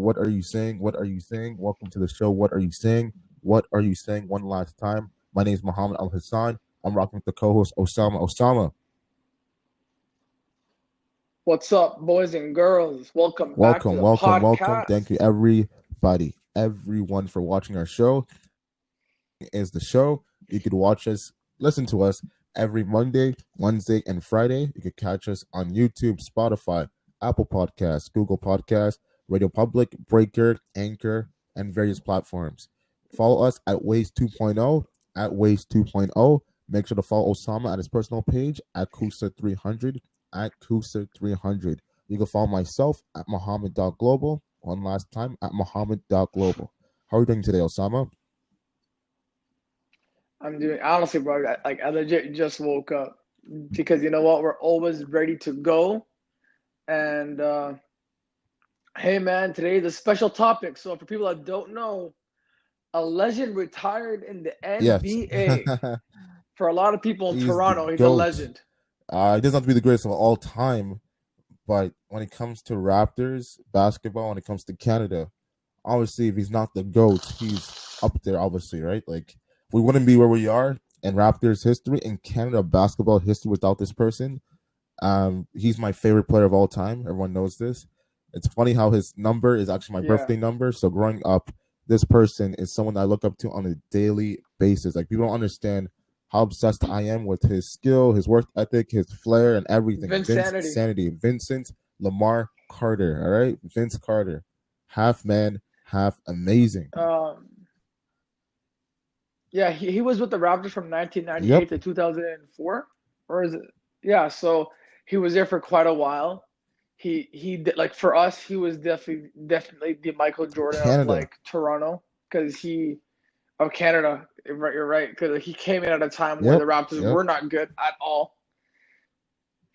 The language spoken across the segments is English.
What are you saying? What are you saying? Welcome to the show. What are you saying? What are you saying? One last time. My name is Mohammed Al Hassan. I'm rocking with the co-host Osama. Osama, What's up, boys and girls? Welcome back to welcome, the welcome, welcome. podcast. Thank you, everybody, everyone, for watching our show. Is the show. You could watch us, listen to us every Monday, Wednesday, and Friday. You could catch us on YouTube, Spotify, Apple Podcasts, Google Podcasts, Radio Public, Breaker, Anchor, and various platforms. Follow us at Ways 2.0, at Ways 2.0. Make sure to follow Osama at his personal page at Kusa300, at Kusa300. You can follow myself at Mohammed.global. One last time at Mohammed.global. How are you doing today, Osama? I'm doing honestly, bro. I legit just woke up because you know what? We're always ready to go. And hey, man, today's a special topic. So for people that don't know, a legend retired in the Yes. NBA. For a lot of people in He's the Toronto, he's a GOAT. legend. He doesn't have to be the greatest of all time, but when it comes to Raptors basketball, when it comes to Canada, obviously, if he's not the GOAT, he's up there, obviously, right? Like, we wouldn't be where we are in Raptors history, in Canada basketball history without this person. He's my favorite player of all time. Everyone knows this. It's funny how his number is actually my Yeah, birthday number. So growing up, this person is someone I look up to on a daily basis. Like, people don't understand how obsessed I am with his skill, his work ethic, his flair, and everything. Vinsanity. Vincent Lamar Carter. All right, Vince Carter, half man, half amazing. Um, yeah, he was with the Raptors from Yep, 1998 to 2004, or is it? Yeah, so he was there for quite a while. He did like for us, he was definitely the Michael Jordan of Canada. like Toronto because he of Canada. Right, you're right because he came in at a time where the Yep, Raptors yep. were not good at all,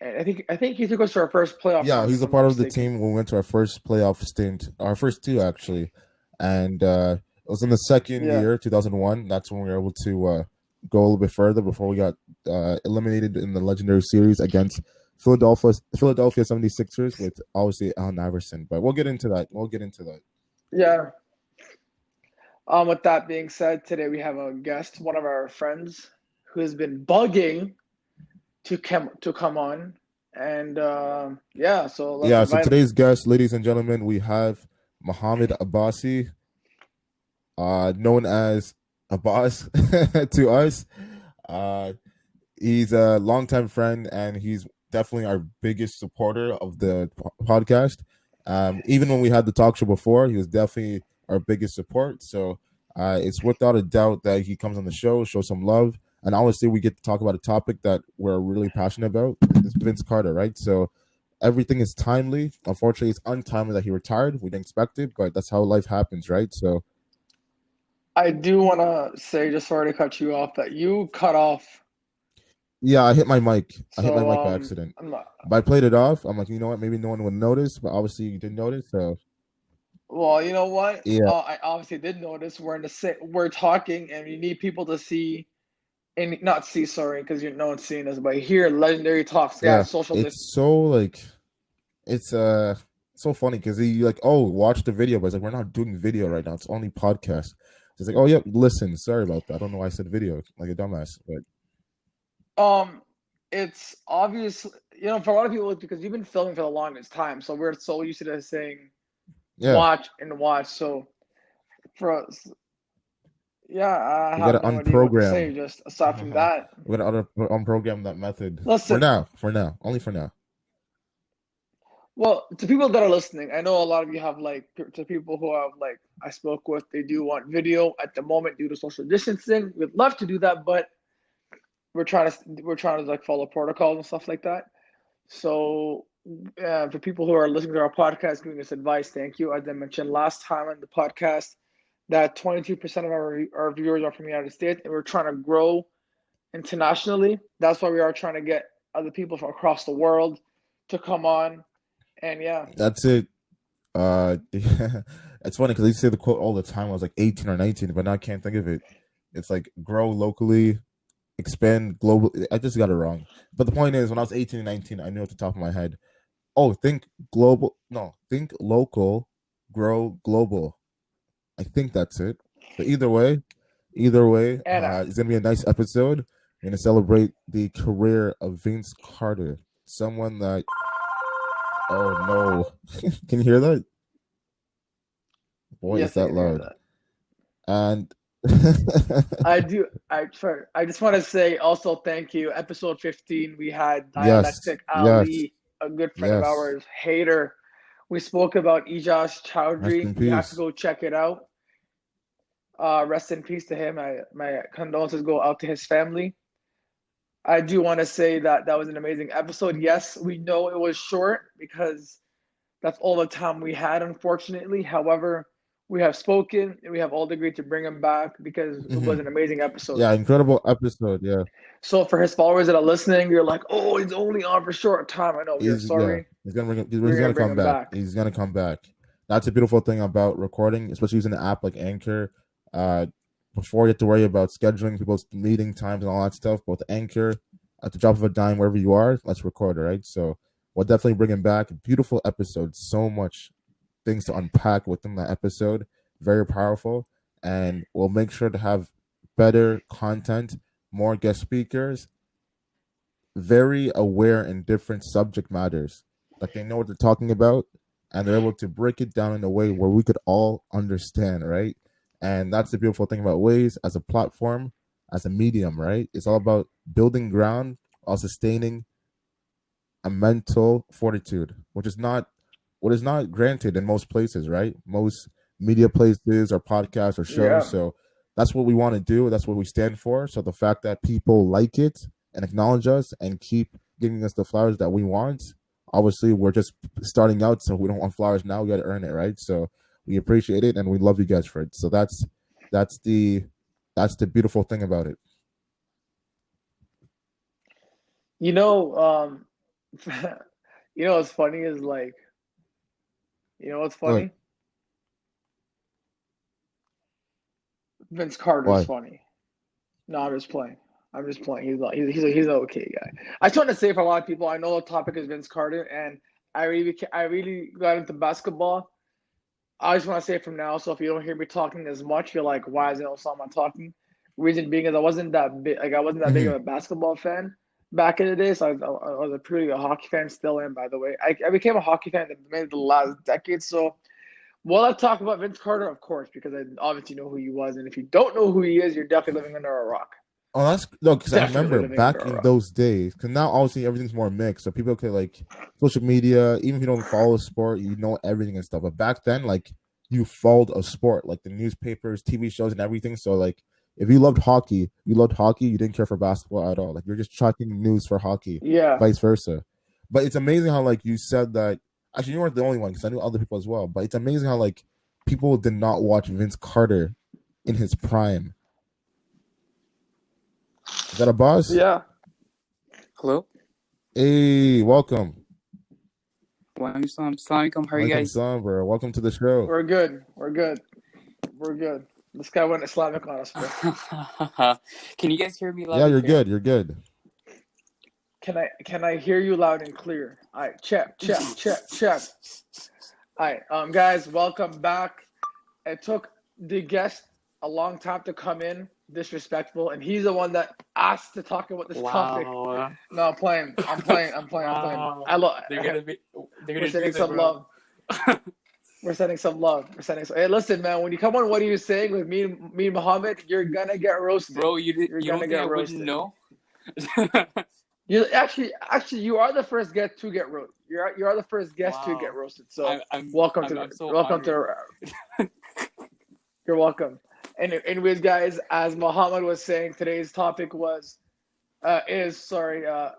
and I think he took us to our first playoff Yeah, run he's if a I'm not part of the mistaken. team when we went to our first playoff stint, our first two actually, and it was in the second Yeah, year, 2001. That's when we were able to go a little bit further before we got eliminated in the legendary series against Philadelphia 76ers with obviously Allen Iverson. But we'll get into that. We'll get into that. yeah. With that being said, today we have a guest, one of our friends, who has been bugging to come on, and yeah, so let's Yeah. So invite him. today's guest, ladies and gentlemen, we have Mohammed Abbasi, known as Abbas to us. Uh, he's a longtime friend, and he's definitely our biggest supporter of the podcast. Even when we had the talk show before, he was definitely our biggest support. So it's without a doubt that he comes on the show, show some love, and honestly, we get to talk about a topic that we're really passionate about. It's Vince Carter, right? So everything is timely. Unfortunately, it's untimely that he retired. We didn't expect it, but that's how life happens, right? So I do want to say, just sorry to cut you off, that you cut off. yeah, I hit my mic. I hit my So mic by accident. I'm not. But I played it off. I'm like, you know what? Maybe no one would notice, but obviously you did notice. So Well, you know what? yeah, I obviously did notice we're in the we're talking, and you need people to see and not see. Sorry, because you no one's seeing us, but hear legendary talks, yeah. guys. Social It's distance. so like it's so funny because he like, oh, watch the video, but it's like we're not doing video right now. It's only podcast. It's like, oh yeah, listen. Sorry about that. I don't know why I said video like a dumbass, but Um, it's obvious, for a lot of people, it's because you've been filming for the longest time, so we're so used to just saying yeah, watch and watch. So for us, yeah, I we have gotta no idea what to say. unprogram. Just aside from that, We gotta unprogram that method for listen. now. For now, only for now. Well, to people that are listening, I know a lot of you have like to people who have like I spoke with, they do want video at the moment due to social distancing. We'd love to do that, but we're trying to like follow protocols and stuff like that. So, for people who are listening to our podcast, giving us advice, thank you. As I mentioned last time on the podcast, that 22% of our viewers are from the United States, and we're trying to grow internationally. That's why we are trying to get other people from across the world to come on. And yeah, That's it. It's funny because they say the quote all the time. I was like 18 or 19, but now I can't think of it. It's like grow locally, expand global. I just got it wrong. But the point is, when I was 18 and 19, I knew at the top of my head, oh, think global. No, think local. grow global. I think that's it. But either way, And it's gonna be a nice episode. We're gonna celebrate the career of Vince Carter, someone that. Oh no! Can you hear that? Boy, is yes, I that can hear loud. that. And I do. I just want to say also thank you. Episode 15, we had yes, Dialectic yes, Ali, a good friend of yes. ours, Hater. We spoke about Ijaz Rest in Chowdhury. You have to peace. go check it out. Rest in peace to him. My condolences go out to his family. I do want to say that that was an amazing episode. Yes, we know it was short because that's all the time we had, unfortunately. However, we have spoken and we have all agreed to bring him back because it was Hmm. an amazing episode. Yeah, incredible episode. Yeah, So for his followers that are listening, you're like, oh, he's only on for a short time. I know. We are yeah. sorry. He's gonna We're he's gonna gonna bring come him back. back. He's gonna come back. That's a beautiful thing about recording, especially using an app like Anchor. Uh, Before you have to worry about scheduling people's meeting times and all that stuff, both Anchor at the drop of a dime wherever you are, let's record, right? So we'll definitely bring him back. Beautiful episode. So much things to unpack within that episode. Very powerful. And we'll make sure to have better content, more guest speakers, very aware in different subject matters. Like they know what they're talking about and they're able to break it down in a way where we could all understand, right? And that's the beautiful thing about Ways as a platform, as a medium, right? It's all about building ground while sustaining a mental fortitude, which is not what is not granted in most places, right? Most media places or podcasts or shows. Yeah. So that's what we want to do. That's what we stand for. So the fact that people like it and acknowledge us and keep giving us the flowers that we want, obviously we're just starting out, so we don't want flowers now. We got to earn it, right? So we appreciate it and we love you guys for it. So that's the that's the beautiful thing about it. You know, you know what's funny is like, you know what's What? funny? Vince Carter's Why? funny. No, I'm just playing. I'm just playing. He's an okay guy. I just want to say for a lot of people, I know the topic is Vince Carter, and I really got into basketball. I just want to say from now, so if you don't hear me talking as much, you're like, why isn't Osama talking? Reason being is I wasn't that big, like I wasn't that big Mm-hmm. of a basketball fan back in the day. So I was a pretty a hockey fan, still am, by the way. I became a hockey fan in maybe the last decade. So while I talk about Vince Carter, of course, because I obviously know who he was, and if you don't know who he is, you're definitely living under a rock. Oh, that's no, because I Definitely remember living under back a in rock. those days. Because now, obviously, everything's more mixed, so people could like social media. Even if you don't follow a sport, you know everything and stuff. But back then, like you followed a sport, like the newspapers, TV shows, and everything. So, like, if you loved hockey, you loved hockey. You didn't care for basketball at all. Like you're just tracking news for hockey, Yeah. vice versa. But it's amazing how, like, you said that. Actually, you weren't the only one because I knew other people as well. But it's amazing how, like, people did not watch Vince Carter in his prime. Is that a boss? Yeah. Hello? Hey, welcome. Assalamualaikum. How are you Welcome, guys? son, bro. Welcome to the show. We're good. We're good. We're good. This guy went Islamic on us, bro. Can you guys hear me loud Yeah, and you're clear? good. You're good. Can I hear you loud and clear? All right, check. All right, guys, welcome back. It took the guest a long time to come in, disrespectful, and he's the one that asked to talk about this topic. Wow. No, I'm playing. Wow. I love. They're gonna We're do sending that, some bro. love. We're sending some love. Hey, listen, man. When you come on, what are you saying with me and Muhammad? You're gonna get roasted, Bro, You're you gonna don't think get I roasted. wouldn't know? You actually, you are the first guest to get roasted. You are the first guest to get Wow. roasted. So I'm welcome so welcome honored. to. You're welcome. Anyways, guys, as Muhammad was saying, today's topic is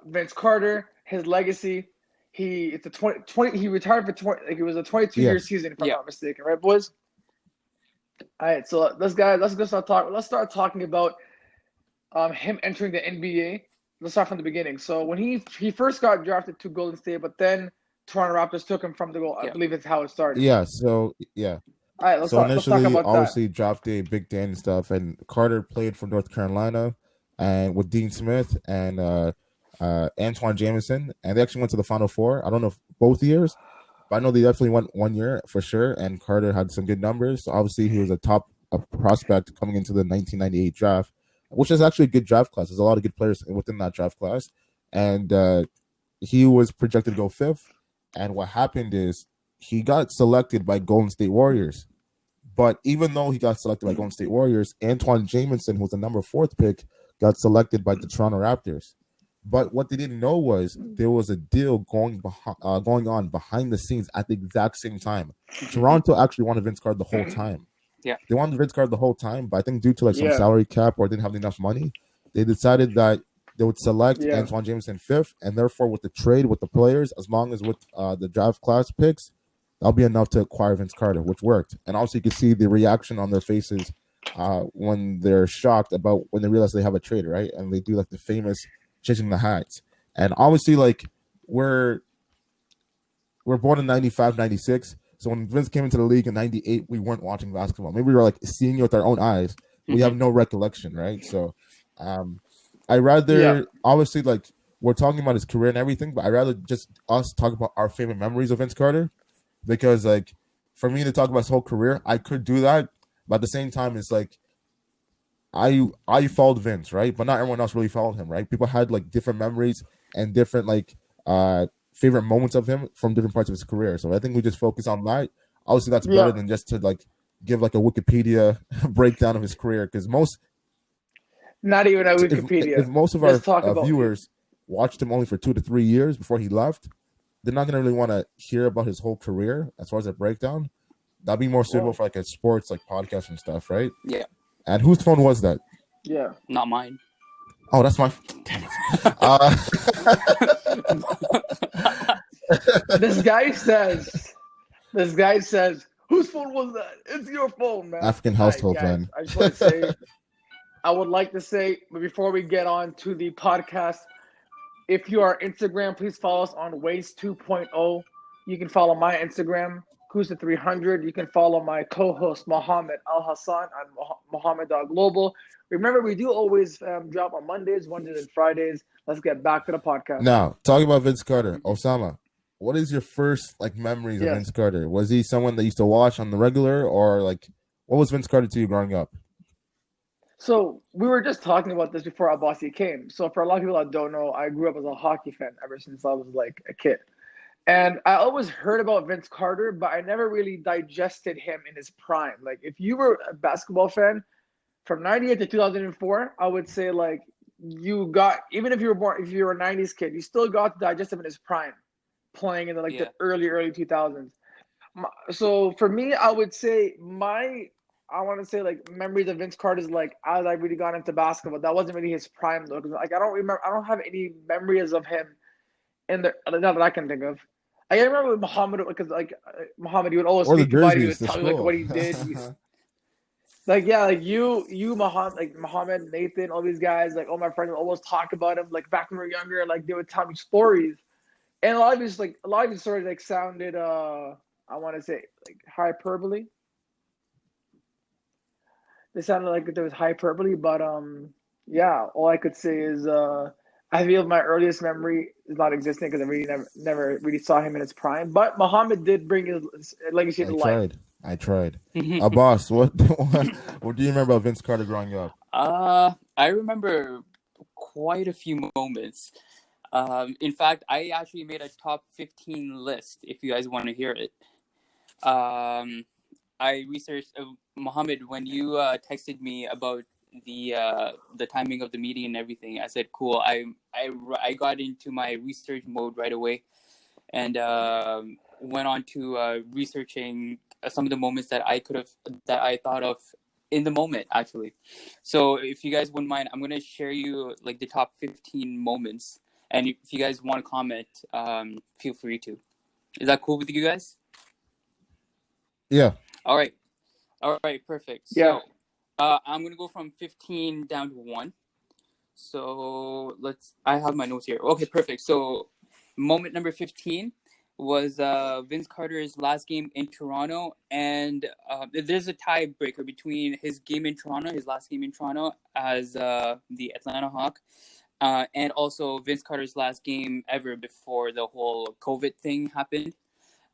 Vince Carter, his legacy. It's a 20 he retired for 20, like it was a 22-year Yes. season, if I'm Yeah. not mistaken, right, boys? All right, so let's start talking about him entering the NBA. Let's start from the beginning. So when he first got drafted to Golden State, but then Toronto Raptors took him from the goal. I Yeah. believe it's how it started. Yeah. So yeah. All right, So let's talk initially, about that. obviously, draft day, Big Dan and stuff, and Carter played for North Carolina, and with Dean Smith and Antoine Jameson, and they actually went to the Final Four. I don't know if both years, but I know they definitely went 1 year for sure. And Carter had some good numbers. So obviously, he was a prospect coming into the 1998 draft, which is actually a good draft class. There's a lot of good players within that draft class, and he was projected to go fifth. And what happened is he got selected by Golden State Warriors. But even though he got selected by Golden State Warriors, Antoine Jamison, who was the number 4th pick, got selected by the Toronto Raptors. But what they didn't know was there was a deal going on behind the scenes at the exact same time. Toronto actually wanted Vince Carter the whole time. Yeah. They wanted Vince Carter the whole time, but I think due to like some salary cap or didn't have enough money, they decided that they would select Antoine Jamison 5th, and therefore with the trade with the players, as long as with the draft class picks, that'll be enough to acquire Vince Carter, which worked. And also you can see the reaction on their faces when they're shocked about when they realize they have a trade, right? And they do like the famous changing the hats. And obviously, like, we're born in 95, 96. So when Vince came into the league in 98, we weren't watching basketball. Maybe we were like seeing it with our own eyes. We have no recollection, right? So I rather obviously, like, we're talking about his career and everything, but I rather just us talk about our favorite memories of Vince Carter. Because, like, for me to talk about his whole career, I could do that. But at the same time, it's like I followed Vince, right? But not everyone else really followed him, right? People had like different memories and different like favorite moments of him from different parts of his career. So I think we just focus on that. Obviously, that's better than just to like give like a Wikipedia breakdown of his career, because not even a Wikipedia. If most of our viewers watched him only for 2 to 3 years before he left, they're not gonna really want to hear about his whole career as far as a breakdown. That'd be more suitable for like a sports like podcast and stuff, right? Yeah. And whose phone was that? Yeah. Not mine. Oh, that's my. Damn it. This guy says, whose phone was that? It's your phone, man. African household, man. I just want to say, I would like to say, but before we get on to the podcast, if you are Instagram, please follow us on WAYS 2.0. You can follow my Instagram, Kusa300. You can follow my co-host, Mohammed Al-Hassan, on Mohammed.global. Remember, we do always drop on Mondays, Wednesdays, and Fridays. Let's get back to the podcast. Now, talking about Vince Carter, Osama, what is your first like memories of Vince Carter? Was he someone that used to watch on the regular, or like what was Vince Carter to you growing up? So we were just talking about this before Abbasi came. So for a lot of people that don't know, I grew up as a hockey fan ever since I was like a kid. And I always heard about Vince Carter, but I never really digested him in his prime. Like, if you were a basketball fan from 98 to 2004, I would say, like, you got, even if you were a 90s kid, you still got to digest him in his prime, playing in the early 2000s. So for me, I would say memories of Vince Carter is like, as I really got into basketball, that wasn't really his prime though. Cause like, I don't have any memories of him not that I can think of. I remember with Muhammad, because like Muhammad, he would always speak about it. He would tell me like what he did. You, Muhammad, Nathan, all these guys, like all my friends would always talk about him. Like back when we were younger, like they would tell me stories, and a lot of these stories like sounded, I want to say like hyperbole. They sounded like there was hyperbole, but all I could say is I feel my earliest memory is not existing because I really never really saw him in his prime. But Muhammad did bring his legacy to life. I tried. Abbas, what do you remember about Vince Carter growing up? I remember quite a few moments. In fact, I actually made a top 15 list. If you guys want to hear it, I researched Mohammed when you texted me about the timing of the meeting and everything. I said, cool. I got into my research mode right away, and went on to researching some of the moments that I thought of in the moment, actually. So if you guys wouldn't mind, I'm gonna share you like the top 15 moments, and if you guys want to comment, feel free to. Is that cool with you guys? Yeah. All right, perfect. Yeah. So I'm gonna go from 15 down to 1. So I have my notes here. Okay, perfect. So moment number 15 was Vince Carter's last game in Toronto, and there's a tiebreaker between his last game in Toronto as the Atlanta Hawk, and also Vince Carter's last game ever before the whole COVID thing happened.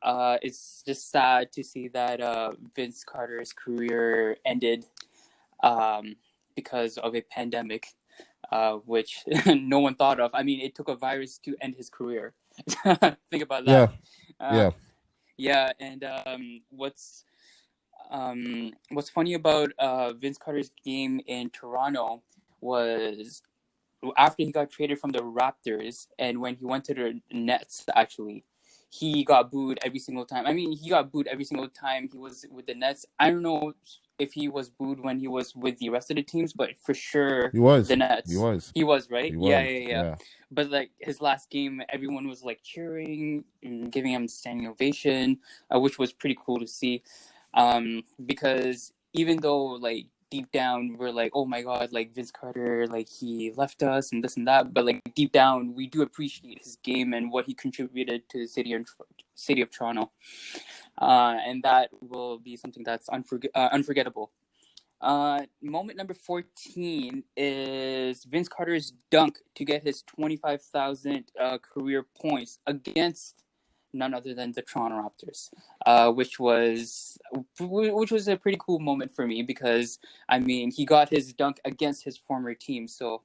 it's just sad to see that Vince Carter's career ended because of a pandemic, which no one thought of. I mean, it took a virus to end his career. Think about that. Yeah, and what's funny about Vince Carter's game in Toronto was after he got traded from the Raptors and when he went to the Nets, actually, he got booed every single time. I mean, he got booed every single time he was with the Nets. I don't know if he was booed when he was with the rest of the teams, but for sure he was. The Nets. He was, right? He was. Yeah. But like his last game, everyone was like cheering and giving him standing ovation, which was pretty cool to see. Because even though like deep down we're like, oh my god, like Vince Carter, like he left us and this and that, but like deep down we do appreciate his game and what he contributed to the city of Toronto, and that will be something that's unforgettable. Moment number 14 is Vince Carter's dunk to get his 25,000 career points against none other than the Toronto Raptors, which was a pretty cool moment for me because, I mean, he got his dunk against his former team. So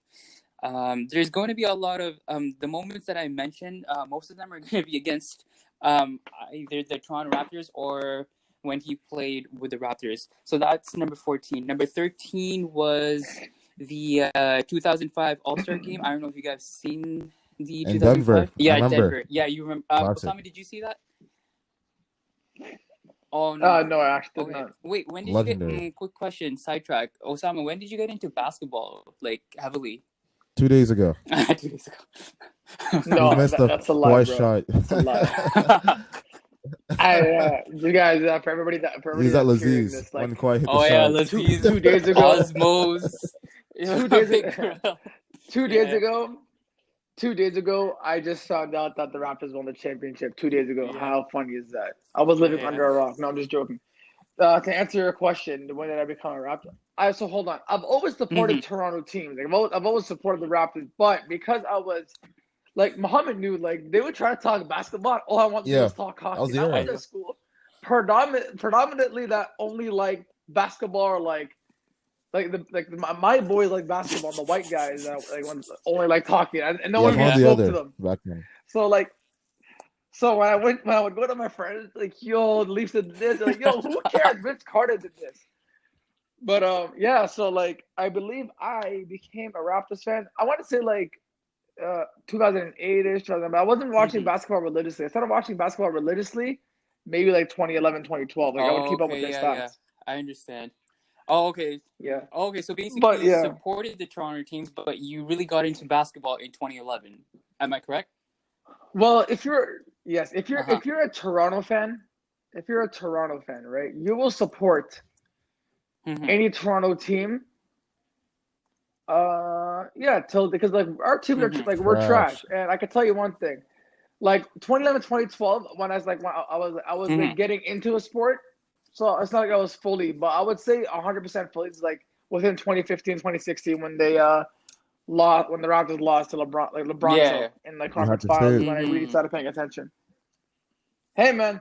there's going to be a lot of the moments that I mentioned. Most of them are going to be against either the Toronto Raptors or when he played with the Raptors. So that's number 14. Number 13 was the 2005 All-Star game. I don't know if you guys seen the 2005. Denver. Yeah, Denver. Yeah, you remember. Osama, did you see that? Oh no. No, I actually did not. Wait, when did you get? Quick question, sidetrack. Osama, when did you get into basketball, like heavily? 2 days ago. 2 days ago. No, that's a lie, bro. Shot. That's a lie. You guys, for everybody he's at Laziz. Like, one quiet hit the shot. Yeah, Laziz. 2 days ago. Osmos. 2 days ago. 2 days ago, I just found out that the Raptors won the championship 2 days ago. Yeah. How funny is that? I was living under a rock. No, I'm just joking. To answer your question, when did I become a Raptor? So hold on. I've always supported Toronto teams. Like, I've always supported the Raptors, but because I was like Mohammed knew, like they would try to talk basketball. All I want to do is talk hockey. I went to school predominantly that only like basketball or like my boys like basketball. The white guys only like talking, and no one spoke to them. So when I would go to my friends, like, yo, Leafs did this, like, yo, who cares? Vince Carter did this. But yeah, so like I believe I became a Raptors fan. I want to say like 2008-ish, but I wasn't watching basketball religiously. I started watching basketball religiously maybe like 2011, 2012. Like I would keep up with their stats. Yeah. I understand. Oh, okay. Yeah. Okay, so basically you supported the Toronto teams, but you really got into basketball in 2011. Am I correct? Well, if you're a Toronto fan, right, you will support any Toronto team. Because like our teams are like we're trash, and I can tell you one thing, like 2011, 2012, when I was like getting into a sport, so it's not like I was fully, but I would say 100% fully. It's like within 2015, 2016 when they when the Raptors lost to LeBron in the conference finals, when I really started paying attention. Hey man,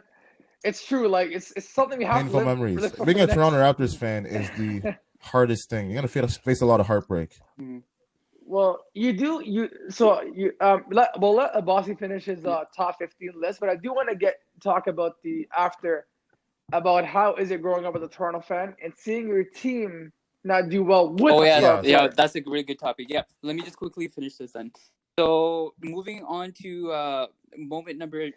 it's true. Like it's something we have painful to memories. Being a Toronto Raptors fan is the hardest thing. You're gonna face a lot of heartbreak. Well, you do. Let Abbasi finish his top 15 list, but I do want to talk about about how is it growing up as a Toronto fan and seeing your team not do well with. That's a really good topic. Yeah, let me just quickly finish this then. So moving on to moment number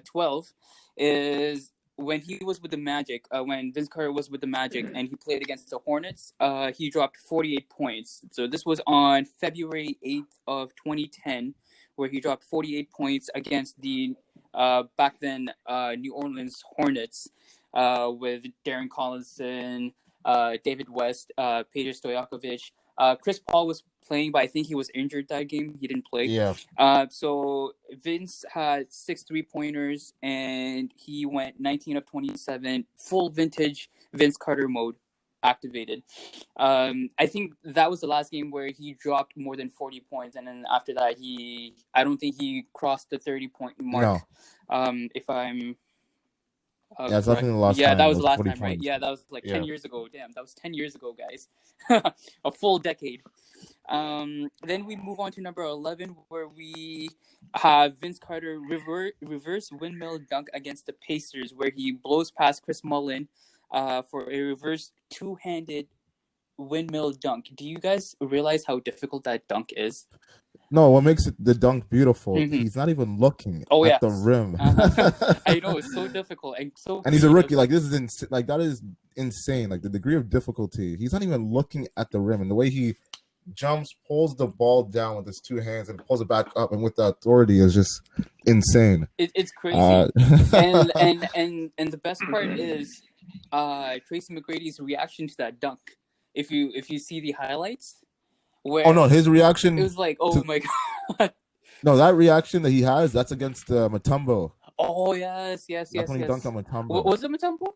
12 is when he was with the Magic, when Vince Carter was with the Magic and he played against the Hornets, he dropped 48 points. So this was on February 8th of 2010, where he dropped 48 points against the back then New Orleans Hornets with Darren Collinson, David West, Peter Stojakovic. Chris Paul was playing, but I think he was injured that game. He didn't play. Yeah. So Vince had 6 3-pointers, and he went 19 of 27, full vintage Vince Carter mode activated. I think that was the last game where he dropped more than 40 points, and then after that, I don't think he crossed the 30-point mark. No. If I'm Yeah, it's Correct. definitely the last Yeah, time. that It was the was last 40 time, right? points. Yeah, that was like 10 Yeah. years ago. Damn, that was 10 years ago, guys. A full decade. Then we move on to number 11, where we have Vince Carter reverse windmill dunk against the Pacers, where he blows past Chris Mullin for a reverse two-handed windmill dunk. Do you guys realize how difficult that dunk is? No, what makes the dunk beautiful? Mhm. He's not even looking Oh, at yes. the rim. I know, it's so difficult and so And he's a creative. rookie. Like, this is like, that is insane. Like, the degree of difficulty. He's not even looking at the rim, and the way he jumps, pulls the ball down with his two hands, and pulls it back up, and with the authority is just insane. It's crazy. And the best part is Tracy McGrady's reaction to that dunk. If you see the highlights, where Oh no, his reaction. it was like, oh my god. No, that reaction that he has, that's against Mutombo. Oh yes. That's when he dunked on Mutombo. Was it Mutombo?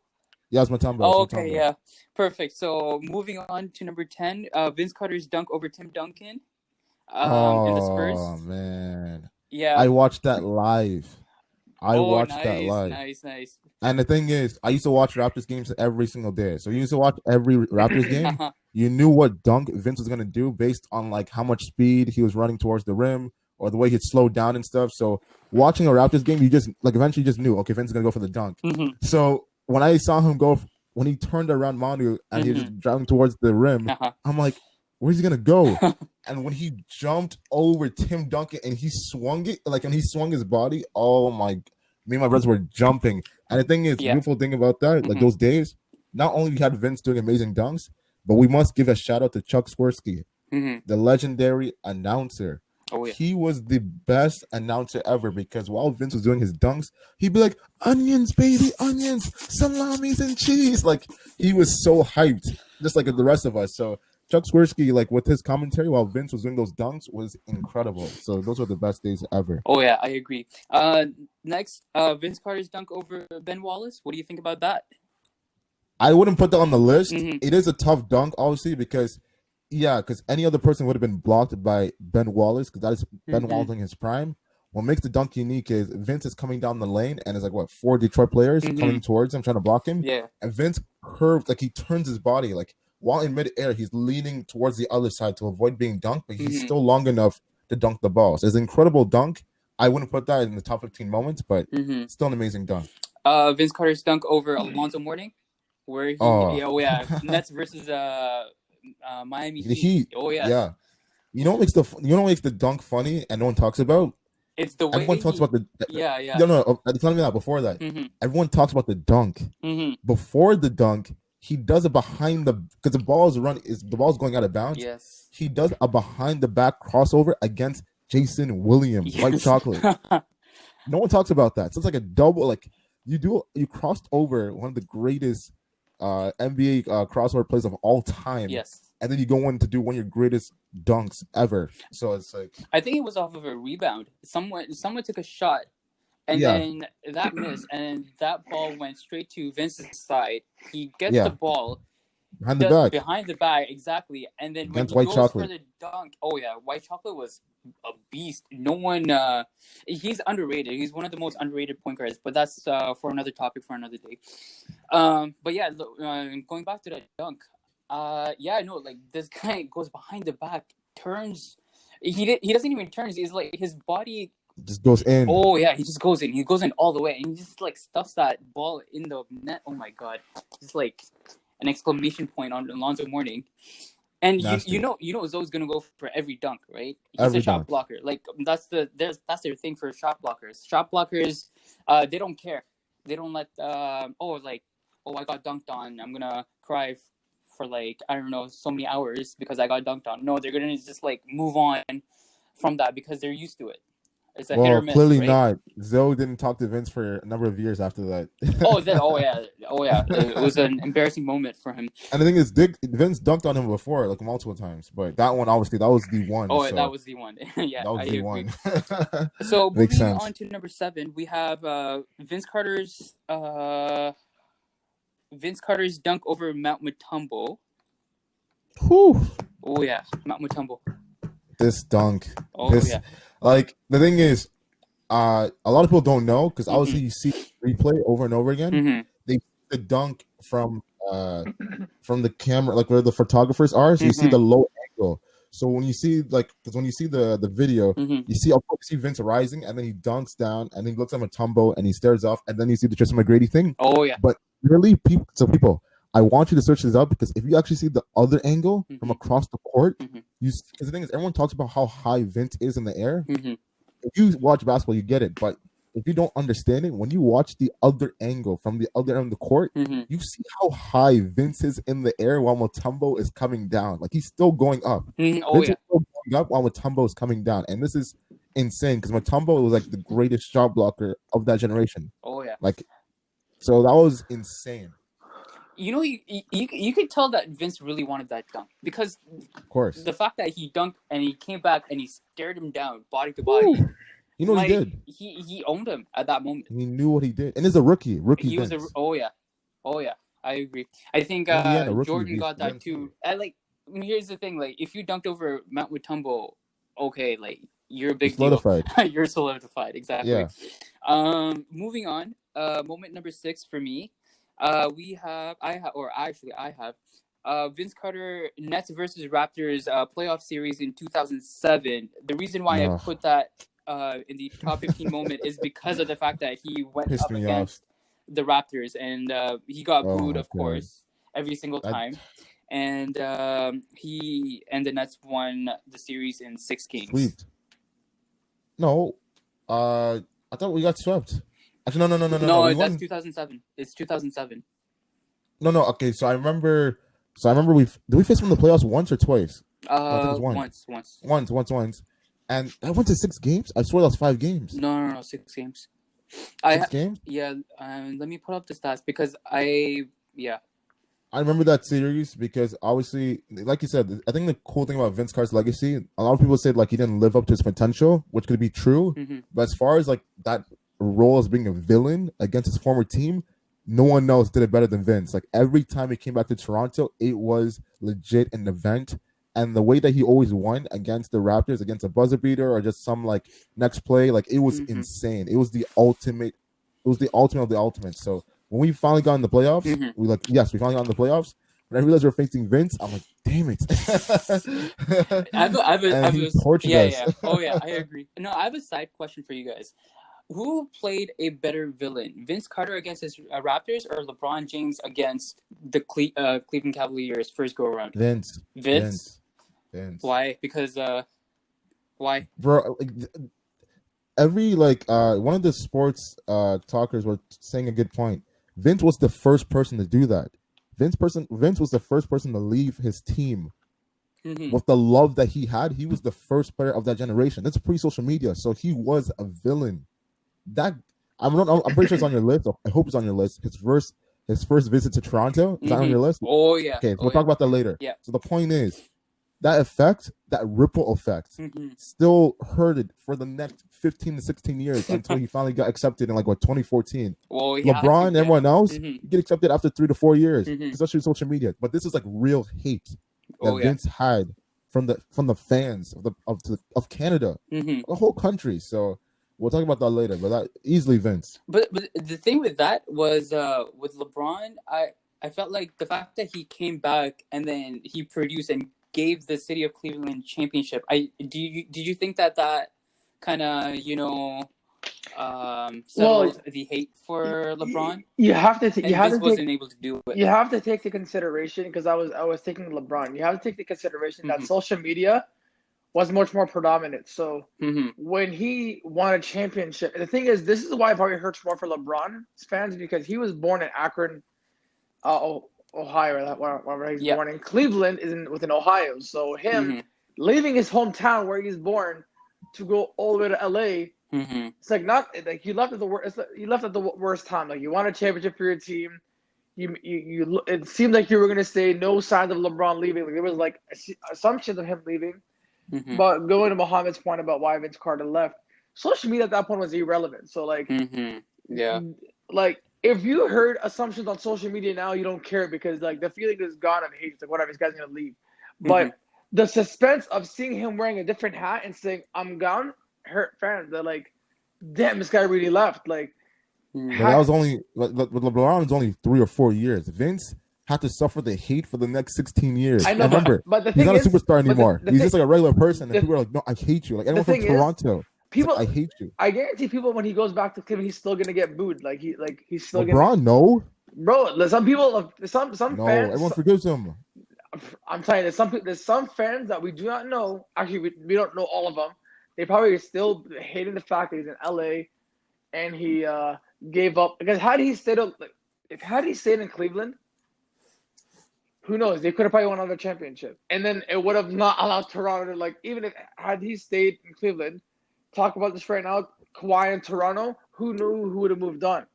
Yeah, it was Mutombo. Oh, okay, yeah, perfect. So moving on to number 10, Vince Carter's dunk over Tim Duncan in the Spurs. Oh man, Yeah, I watched that live. Nice. And the thing is, I used to watch Raptors games every single day. So you used to watch every Raptors game. You knew what dunk Vince was gonna do based on like how much speed he was running towards the rim or the way he'd slow down and stuff. So watching a Raptors game, you just like eventually just knew, okay, Vince is gonna go for the dunk. So when I saw him go, when he turned around Manu and he was driving towards the rim, I'm like, where's he gonna go? And when he jumped over Tim Duncan and he swung it, like when he swung his body, oh my, me and my brothers were jumping. And the thing is, beautiful thing about that, like those days, not only we had Vince doing amazing dunks, but we must give a shout out to Chuck Swirsky, the legendary announcer. Oh, yeah. He was the best announcer ever because while Vince was doing his dunks, he'd be like, onions, baby, onions, salamis and cheese. Like, he was so hyped, just like the rest of us. So Chuck Swirsky, like with his commentary while Vince was doing those dunks, was incredible. So those were the best days ever. Oh yeah, I agree. Next, Vince Carter's dunk over Ben Wallace. What do you think about that? I wouldn't put that on the list. It is a tough dunk, obviously, because any other person would have been blocked by Ben Wallace, because that is Ben Wallace in his prime. What makes the dunk unique is Vince is coming down the lane and there's like four Detroit players coming towards him, trying to block him. Yeah. And Vince curved, like he turns his body, like while in midair, he's leaning towards the other side to avoid being dunked, but he's still long enough to dunk the ball. So it's an incredible dunk. I wouldn't put that in the top 15 moments, but still an amazing dunk. Vince Carter's dunk over Alonzo Mourning, where he, Nets versus Miami Heat. Oh yeah. Yeah. You know what makes the dunk funny and no one talks about? It's the way everyone talks about the No, it's not even that. Before that, everyone talks about the dunk. Before the dunk, he does it behind because the ball's going out of bounds. Yes, he does a behind the back crossover against Jason Williams, white chocolate. No one talks about that. So it's like a double. Like you crossed over one of the greatest NBA crossover plays of all time. Yes. And then you go on to do one of your greatest dunks ever. So it's like, I think it was off of a rebound. Someone took a shot, and then that missed, and that ball went straight to Vince's side. He gets the ball behind the back, exactly. And then against when he white goes chocolate for the dunk, white chocolate was a beast. No one, he's underrated. He's one of the most underrated point guards. But that's for another topic for another day. But yeah, going back to that dunk. Like this guy goes behind the back, turns. He doesn't even turn. He's like his body just goes in. Oh yeah, he just goes in. He goes in all the way, and he just like stuffs that ball in the net. Oh my god, just like an exclamation point on Alonzo Mourning. And you know Zoe's gonna go for every dunk, right? He's a shot blocker. Like that's their thing for shot blockers. Shot blockers, they don't care. They don't let I got dunked on, I'm gonna cry for like, I don't know, so many hours because I got dunked on. No, they're gonna just like move on from that because they're used to it. It's a hit or miss. Clearly right? not. Zoe didn't talk to Vince for a number of years after that. Oh yeah. It was an embarrassing moment for him. And the thing is, Vince dunked on him before, like multiple times, but that one obviously that was the one. Oh, so that was the one. Yeah, that was the one. So moving on to number 7, we have Vince Carter's dunk over Mount Mutombo. Whew. Oh yeah, Mount Mutombo. This dunk. Oh yeah. Like, the thing is, A lot of people don't know because obviously Mm-hmm. you see replay over and over again. Mm-hmm. They the dunk from the camera, like where the photographers are. So you see Mm-hmm. the low angle. So when you see because when you see the video, Mm-hmm. you see of course you see Vince rising and then he dunks down and then he looks at Matumbo and he stares off and then you see the Tristan McGrady thing. Oh yeah. But really, people, I want you to search this out because if you actually see the other angle from across the court, because the thing is everyone talks about how high Vince is in the air. If you watch basketball, you get it. But if you don't understand it, when you watch the other angle from the other end of the court, you see how high Vince is in the air while Mutombo is coming down. Like he's still going up. Oh Vince yeah. is still going up while Mutombo is coming down, and this is insane because Mutombo was like the greatest shot blocker of that generation. Oh yeah. Like, so that was insane. You know, you could tell that Vince really wanted that dunk because, of course, the fact that he dunked and he came back and he stared him down, body to body. You know what he did? He owned him at that moment. He knew what he did, and he's a rookie. He Vince. was oh yeah. I agree. I think Jordan got that too. Here's the thing: like, if you dunked over Mount Mutombo, okay, like you're a big deal. You're solidified, exactly. Yeah. Moving on. Moment number 6 for me. I have Vince Carter Nets versus Raptors playoff series in 2007. The reason why I put that in the top 15 moment is because of the fact that he went up against the Raptors and he got booed, of course, every single time. And he and the Nets won the series in 6 games. Sweet. No, I thought we got swept. Actually, no. No, that's 2007. It's 2007. No. Okay, so I remember did we face them in the playoffs once or twice? I think it was once. And I went to 6 games. I swear that was 5 games. No, 6 games. 6 games? Yeah. Let me pull up the stats because I remember that series because obviously, like you said, I think the cool thing about Vince Carter's legacy, a lot of people said like he didn't live up to his potential, which could be true. But as far as like that role as being a villain against his former team, no one else did it better than Vince. Like every time he came back to Toronto, it was legit an event. And the way that he always won against the Raptors, against a buzzer beater or just some like next play, like it was insane. It was the ultimate. It was the ultimate of the ultimate. So when we finally got in the playoffs, we finally got in the playoffs. When I realized we were facing Vince, I'm like, damn it. Oh yeah, I agree. No, I have a side question for you guys. Who played a better villain, Vince Carter against his Raptors or LeBron James against the Cleveland Cavaliers first go around? Vince. Why? Because why? Bro, like, every one of the sports talkers were saying a good point. Vince was the first person to do that. Vince was the first person to leave his team with the love that he had. He was the first player of that generation. That's pre-social media, so he was a villain. That I'm pretty sure it's on your list. I hope it's on your list. His first visit to Toronto is that on your list? Oh yeah. Okay, we'll talk about that later. Yeah. So the point is, that ripple effect, still hurted for the next 15 to 16 years until he finally got accepted in 2014. Well, LeBron and everyone else get accepted after 3 to 4 years, especially social media. But this is like real hate that Vince had from the fans of Canada, the whole country. So we'll talk about that later. But that easily Vince. But the thing with that was with LeBron, I felt like the fact that he came back and then he produced and gave the city of Cleveland championship. Did you think that kind of settled the hate for LeBron? You have to. Wasn't able to do it. You have to take the consideration because I was taking LeBron. You have to take the consideration that social media was much more predominant. So when he won a championship, and the thing is, this is why it probably hurts more for LeBron's fans because he was born in Akron, Ohio, wherever he's born. In Cleveland is within Ohio. So him leaving his hometown where he's born to go all the way to LA, it's like you left at the worst. You left at the worst time. Like you won a championship for your team. You it seemed like you were gonna stay. No signs of LeBron leaving. Like, there was like assumptions of him leaving. But going to Mohammed's point about why Vince Carter left, social media at that point was irrelevant. So like if you heard assumptions on social media now, you don't care because like the feeling is gone and hate. It's like whatever, this guy's gonna leave. But the suspense of seeing him wearing a different hat and saying I'm gone hurt fans. They're like, damn, this guy really left. Like, But that was only with LeBron. It's only 3 or 4 years. Vince had to suffer the hate for the next 16 years. I know, Remember, but the he's thing not is, a superstar anymore. the He's thing- just like a regular person, and the- people are like, "No, I hate you." Like anyone from thing is, Toronto, people, like, I hate you. I guarantee people when he goes back to Cleveland, he's still gonna get booed. Like he's still LeBron, no, bro. Some people, some no, fans. everyone forgives him. I'm telling you, there's some fans that we do not know. Actually, we don't know all of them. They probably are still hating the fact that he's in LA, and he gave up because had he stayed in Cleveland, who knows? They could have probably won another championship, and then it would have not allowed Toronto to like. Even if had he stayed in Cleveland, talk about this right now. Kawhi in Toronto, who knew who would have moved on?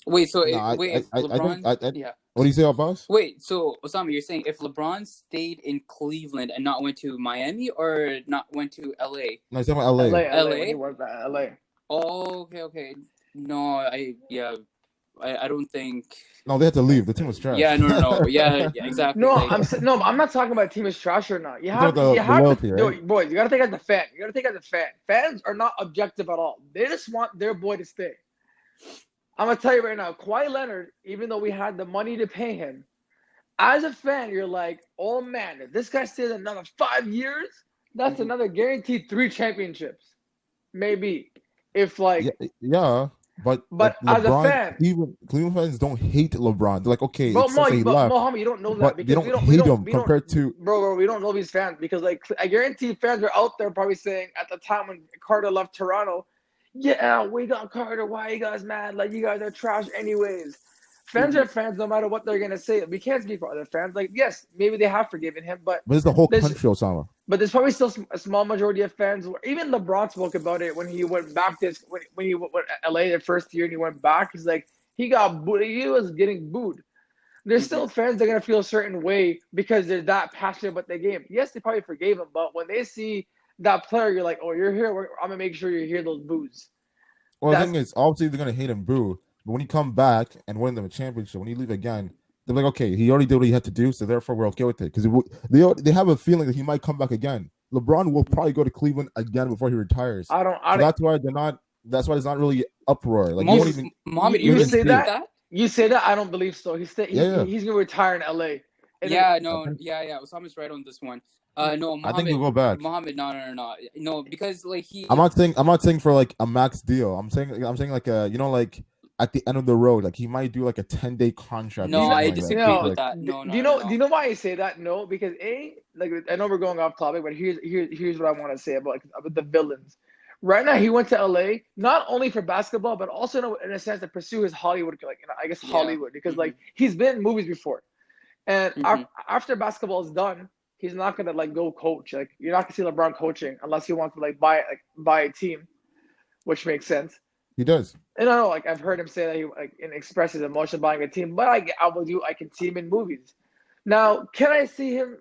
Wait, so No, if LeBron, yeah. What do you say about Boss? Wait, so Osama, you're saying if LeBron stayed in Cleveland and not went to Miami or not went to LA? No, he's talking about LA. LA. When he went back to LA. Oh, okay. No, I don't think. No, they had to leave. The team was trash. Yeah, no. Yeah, exactly. No, like, I'm not talking about team is trash or not. You You're have, talking you about have loyalty, to, right? boys. You got to take out the fan. You got to take out the fan. Fans are not objective at all. They just want their boy to stay. I'm gonna tell you right now, Kawhi Leonard. Even though we had the money to pay him, as a fan, you're like, oh man, if this guy stays another 5 years, that's another guaranteed 3 championships, maybe. If like, yeah. But as a LeBron, fan, Cleveland fans don't hate LeBron. They're like, okay, bro, it's since he left. Mohammed, you don't know that But because they don't we don't hate him we compared don't, to. bro. We don't know these fans because like I guarantee fans are out there probably saying at the time when Carter left Toronto, yeah, we got Carter. Why are you guys mad? Like you guys are trash anyways. Fans are fans no matter what they're gonna say. We can't speak for other fans. Like yes, maybe they have forgiven him, but But it's the whole there's- country, Osama. But there's probably still a small majority of fans. Even LeBron spoke about it when he went back to when he went to LA the first year and he went back. He's like he got booed. He was getting booed. There's still fans that are gonna feel a certain way because they're that passionate about the game. Yes, they probably forgave him, but when they see that player, you're like, oh, you're here. I'm gonna make sure you hear those boos. Well, the thing is, obviously they're gonna hate him, boo. But when he come back and win them a championship, when he leave again, they're like, okay, he already did what he had to do, so therefore we're okay with it. Because they have a feeling that he might come back again. LeBron will probably go to Cleveland again before he retires. That's why they're not. That's why it's not really uproar. Like you won't even. Mohammed, you even say that? that? You say that? I don't believe so. He's gonna retire in LA. Osama's right on this one. No, Mohammed, I think he'll go back. Mohammed, no, because like he. I'm not saying for like a max deal. I'm saying like a like at the end of the road, like he might do like a 10-day contract. No, I like disagree that. with that. No. Do you know why I say that? No, because like I know we're going off topic, but here's what I want to say about the villains. Right now, he went to LA not only for basketball, but also in a sense to pursue his Hollywood, Hollywood, because like he's been in movies before, and after basketball is done, he's not gonna like go coach. Like you're not gonna see LeBron coaching unless he wants to like buy a team, which makes sense. He does. And I know, like I've heard him say that he express his emotion buying a team, but I can see him in movies. Now, can I see him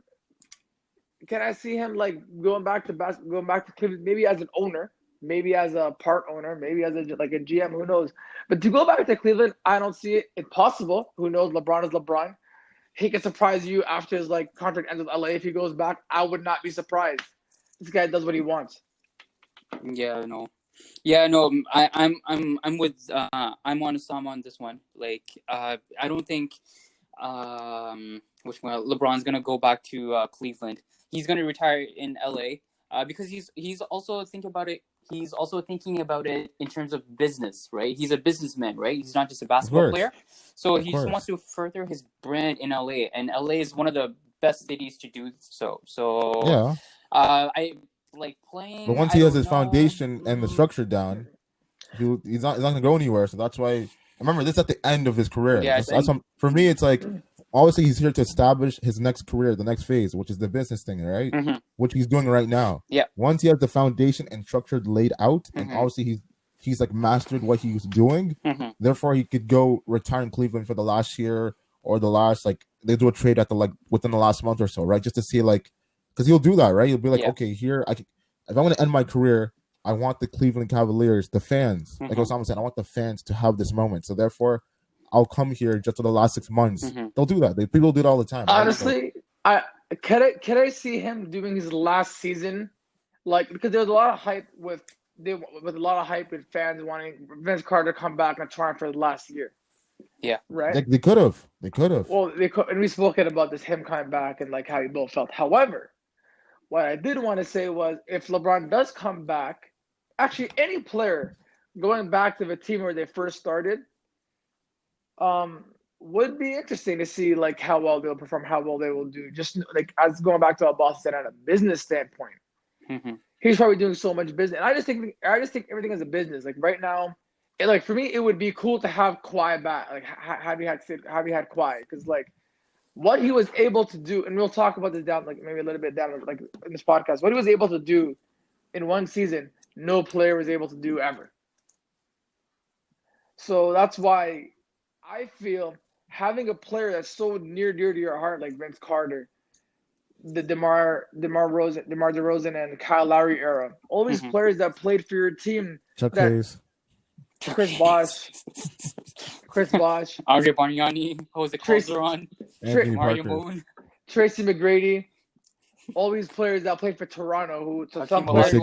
like going back to Cleveland, maybe as an owner, maybe as a part owner, maybe as a GM, who knows? But to go back to Cleveland, I don't see it. It's possible. Who knows? LeBron is LeBron. He can surprise you after his contract ends with LA. If he goes back, I would not be surprised. This guy does what he wants. Yeah, no, I'm with I'm on Osama on this one. Like I don't think LeBron's gonna go back to Cleveland. He's gonna retire in LA because he's also thinking about it. He's also thinking about it in terms of business, right? He's a businessman, right? He's not just a basketball player. So he just wants to further his brand in LA, and LA is one of the best cities to do so. So yeah, I like playing. But once he has his foundation and the structure down, he's not gonna go anywhere. So that's why. Remember, this is at the end of his career. Yeah, for me, it's like obviously he's here to establish his next career, the next phase, which is the business thing, right? Mm-hmm. Which he's doing right now. Yeah. Once he has the foundation and structure laid out, and obviously he's like mastered what he was doing. Therefore, he could go retire in Cleveland for the last year or the last they do a trade at within the last month or so, right? Just to see because he'll do that, right? He'll be like, okay, here if I want to end my career, I want the Cleveland Cavaliers, the fans, like Osama said, I want the fans to have this moment. So therefore, I'll come here just for the last 6 months. They'll do that. People do it all the time. Honestly, right? Can I see him doing his last season, because there's a lot of hype with with a lot of hype and fans wanting Vince Carter to come back and try for the last year. Yeah. Right. They could have. They could have. Well, and we spoke about this, him coming back and like how he both felt. However, what I did want to say was if LeBron does come back, actually any player going back to the team where they first started, would be interesting to see like how well they'll perform, how well they will do. Just like as going back to what Boss said on a business standpoint, he's probably doing so much business. And I just think everything is a business. Like right now, like for me, it would be cool to have Kawhi back. Like have you had Kawhi? Because like what he was able to do, and we'll talk about this down like maybe a little bit down like in this podcast. What he was able to do in one season, no player was able to do ever. So that's why I feel having a player that's so dear to your heart like Vince Carter, the DeMar DeRozan and Kyle Lowry era, all these players that played for your team. Chuck Hayes. Chris Bosh, Andre Bargnani, Jose Calderon, Mario Moon, Tracy McGrady, all these players that played for Toronto who to some players.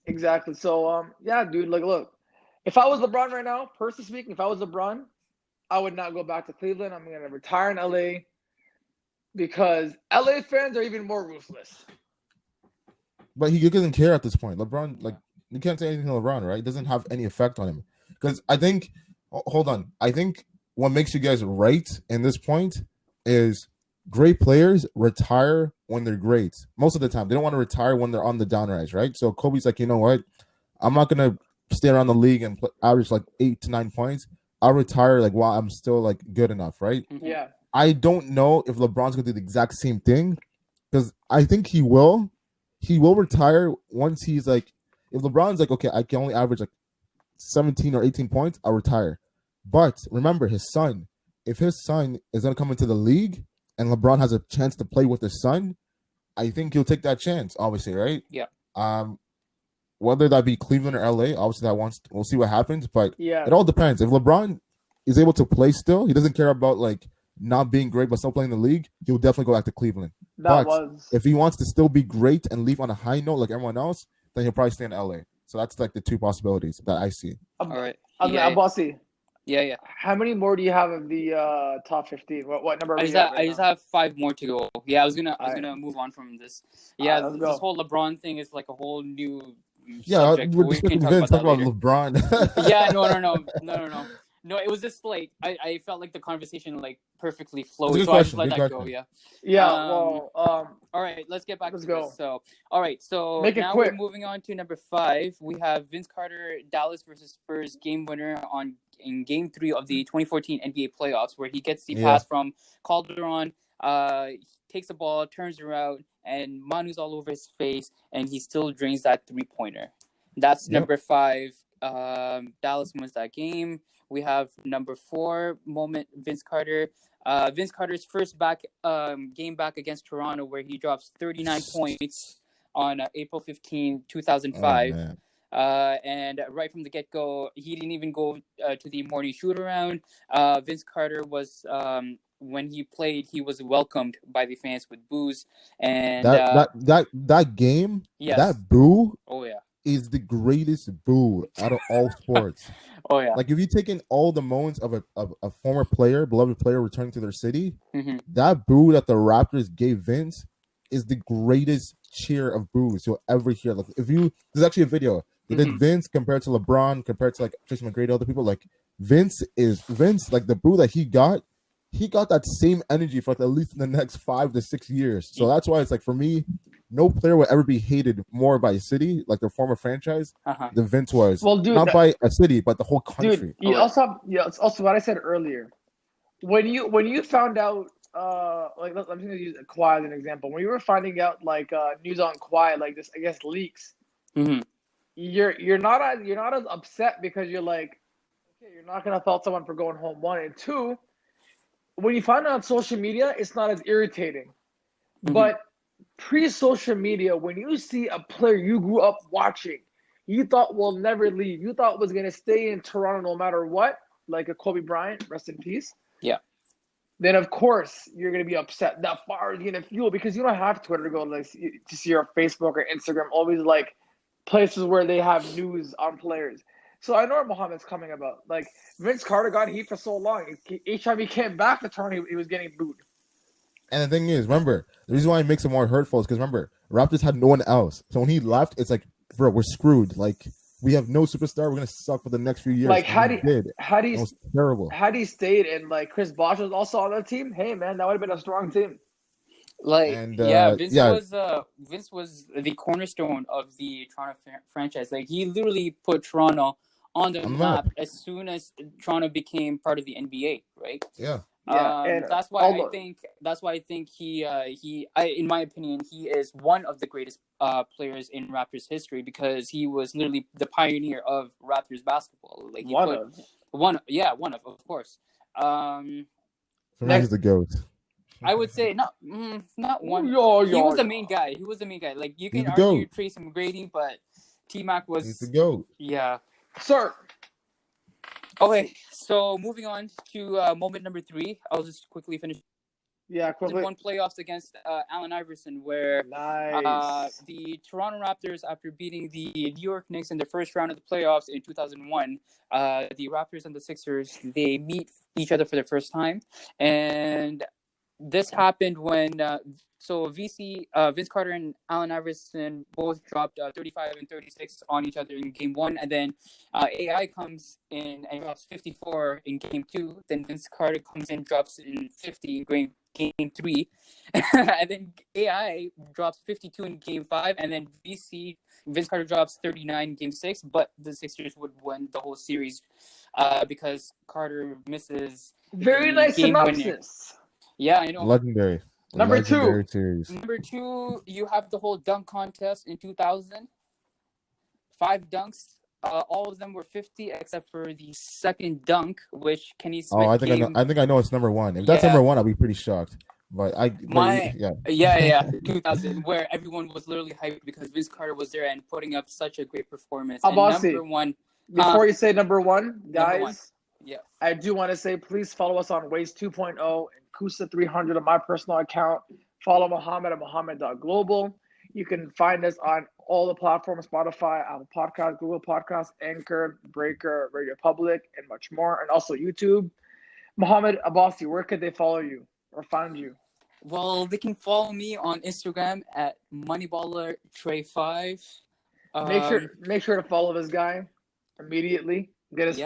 Exactly. So yeah, dude, like look, if I was LeBron right now, personally speaking, if I was LeBron, I would not go back to Cleveland. I'm gonna retire in LA because LA fans are even more ruthless. But he doesn't care at this point. LeBron, like, you can't say anything to LeBron, right? It doesn't have any effect on him. Because I think, hold on. I think what makes you guys right in this point is great players retire when they're great. Most of the time. They don't want to retire when they're on the downrise, right? So Kobe's like, you know what? I'm not going to stay around the league and average like 8 to 9 points. I'll retire like while I'm still like good enough, right? Yeah. I don't know if LeBron's going to do the exact same thing because I think he will. He will retire once he's like, if LeBron's like, okay, I can only average like 17 or 18 points, I'll retire. But remember, his son, if his son is going to come into the league and LeBron has a chance to play with his son, I think he'll take that chance, obviously, right? Yeah. Whether that be Cleveland or LA, obviously we'll see what happens, but yeah, it all depends. If LeBron is able to play still, he doesn't care about like not being great but still playing in the league, he'll definitely go back to Cleveland. If he wants to still be great and leave on a high note like everyone else, then he'll probably stay in LA. So that's like the two possibilities that I see. All right. Abbasi. Yeah. How many more do you have of the top 15? What number? I just have 5 more to go. Yeah, I was gonna move on from this. Yeah, this whole LeBron thing is like a whole new subject. We're discussing Vince. Talk about LeBron. Yeah, no. No, it was just like I felt like the conversation like perfectly flowed, so I just let that go. Yeah. All right, let's get back to go. This. So, all right, so now we're moving on to number 5. We have Vince Carter, Dallas versus Spurs game winner in Game 3 of the 2014 NBA playoffs, where he gets the pass from Calderon, takes the ball, turns around, and Manu's all over his face, and he still drains that 3-pointer. That's number 5. Dallas wins that game. We have number 4 moment, Vince Carter. Vince Carter's first game back against Toronto, where he drops 39 points on April 15, 2005. And right from the get-go, he didn't even go to the morning shoot-around. Vince Carter was, when he played, he was welcomed by the fans with boos. And that game, that boo. Oh yeah. Is the greatest boo out of all sports. Oh yeah! Like if you take in all the moments of a former player, beloved player returning to their city, that boo that the Raptors gave Vince is the greatest cheer of boos you'll ever hear. Like there's actually a video. They did Vince compared to LeBron, compared to like Tracy McGrady, other people. Like Vince, like the boo that he got that same energy for like at least the next 5 to 6 years. So that's why it's like for me, no player will ever be hated more by a city, like their former franchise, than Vince was. Well, dude, not by a city, but the whole country. Dude, it's also what I said earlier. When you found out, like I'm going to use Kawhi as an example. When you were finding out like news on Kawhi, like this, I guess leaks, you're not as upset because you're like, okay, you're not gonna fault someone for going home 1 and 2. When you find out on social media, it's not as irritating, but pre-social media, when you see a player you grew up watching, you thought will never leave, you thought was going to stay in Toronto no matter what, like a Kobe Bryant, rest in peace. Yeah. Then of course you're going to be upset. That fire is going to fuel because you don't have Twitter to go like to see your Facebook or Instagram always like places where they have news on players. So I know what Mohammed's coming about. Like Vince Carter got heat for so long. Each time he came back to Toronto, he was getting booed. And the thing is, remember, the reason why it makes it more hurtful is because remember, Raptors had no one else. So when he left, it's like, bro, we're screwed. Like we have no superstar. We're gonna suck for the next few years. Like it was terrible. Had he stayed and like Chris Bosh was also on the team, hey man, that would have been a strong team. Like Vince was the cornerstone of the Toronto franchise. Like he literally put Toronto on the map as soon as Toronto became part of the NBA, right? Yeah. And that's why I think he in my opinion, he is one of the greatest players in Raptors history because he was literally the pioneer of Raptors basketball. Like one of course. For me, he's the GOAT. I would say not one. He was the main guy. He was the main guy. Like you can argue Tracy McGrady, but T-Mac was he's the GOAT. Yeah. Sir. Okay, so moving on to moment number 3. I'll just quickly finish. Yeah, quickly. One playoffs against Allen Iverson, where the Toronto Raptors, after beating the New York Knicks in the first round of the playoffs in 2001, the Raptors and the Sixers, they meet each other for the first time, and this happened when Vince Carter and Allen Iverson both dropped 35 and 36 on each other in Game 1, and then AI comes in and drops 54 in Game 2. Then Vince Carter comes in, drops in 50 in Game 3, and then AI drops 52 in Game 5, and then Vince Carter drops 39 in Game 6, but the Sixers would win the whole series because Carter misses. Very nice synopsis. Winner. Yeah, I know. Legendary. Number 2. Series. Number 2, you have the whole dunk contest in 2000. 5 dunks. All of them were 50 except for the second dunk, which Kenny Smith. I think I know it's number 1. If that's number 1, I'll be pretty shocked. But 2000, where everyone was literally hyped because Vince Carter was there and putting up such a great performance. Abbasi, number 1. Before you say number 1, guys. Number 1. Yeah. I do want to say please follow us on WAYS 2.0 and Kusa300 on my personal account. Follow Mohammed at Mohammed.global. You can find us on all the platforms: Spotify, Apple Podcasts, Google Podcasts, Anchor, Breaker, Radio Public, and much more. And also YouTube. Mohammed Abbasi, where could they follow you or find you? Well, they can follow me on Instagram at MoneyballerTrey5. Make sure to follow this guy immediately. Get his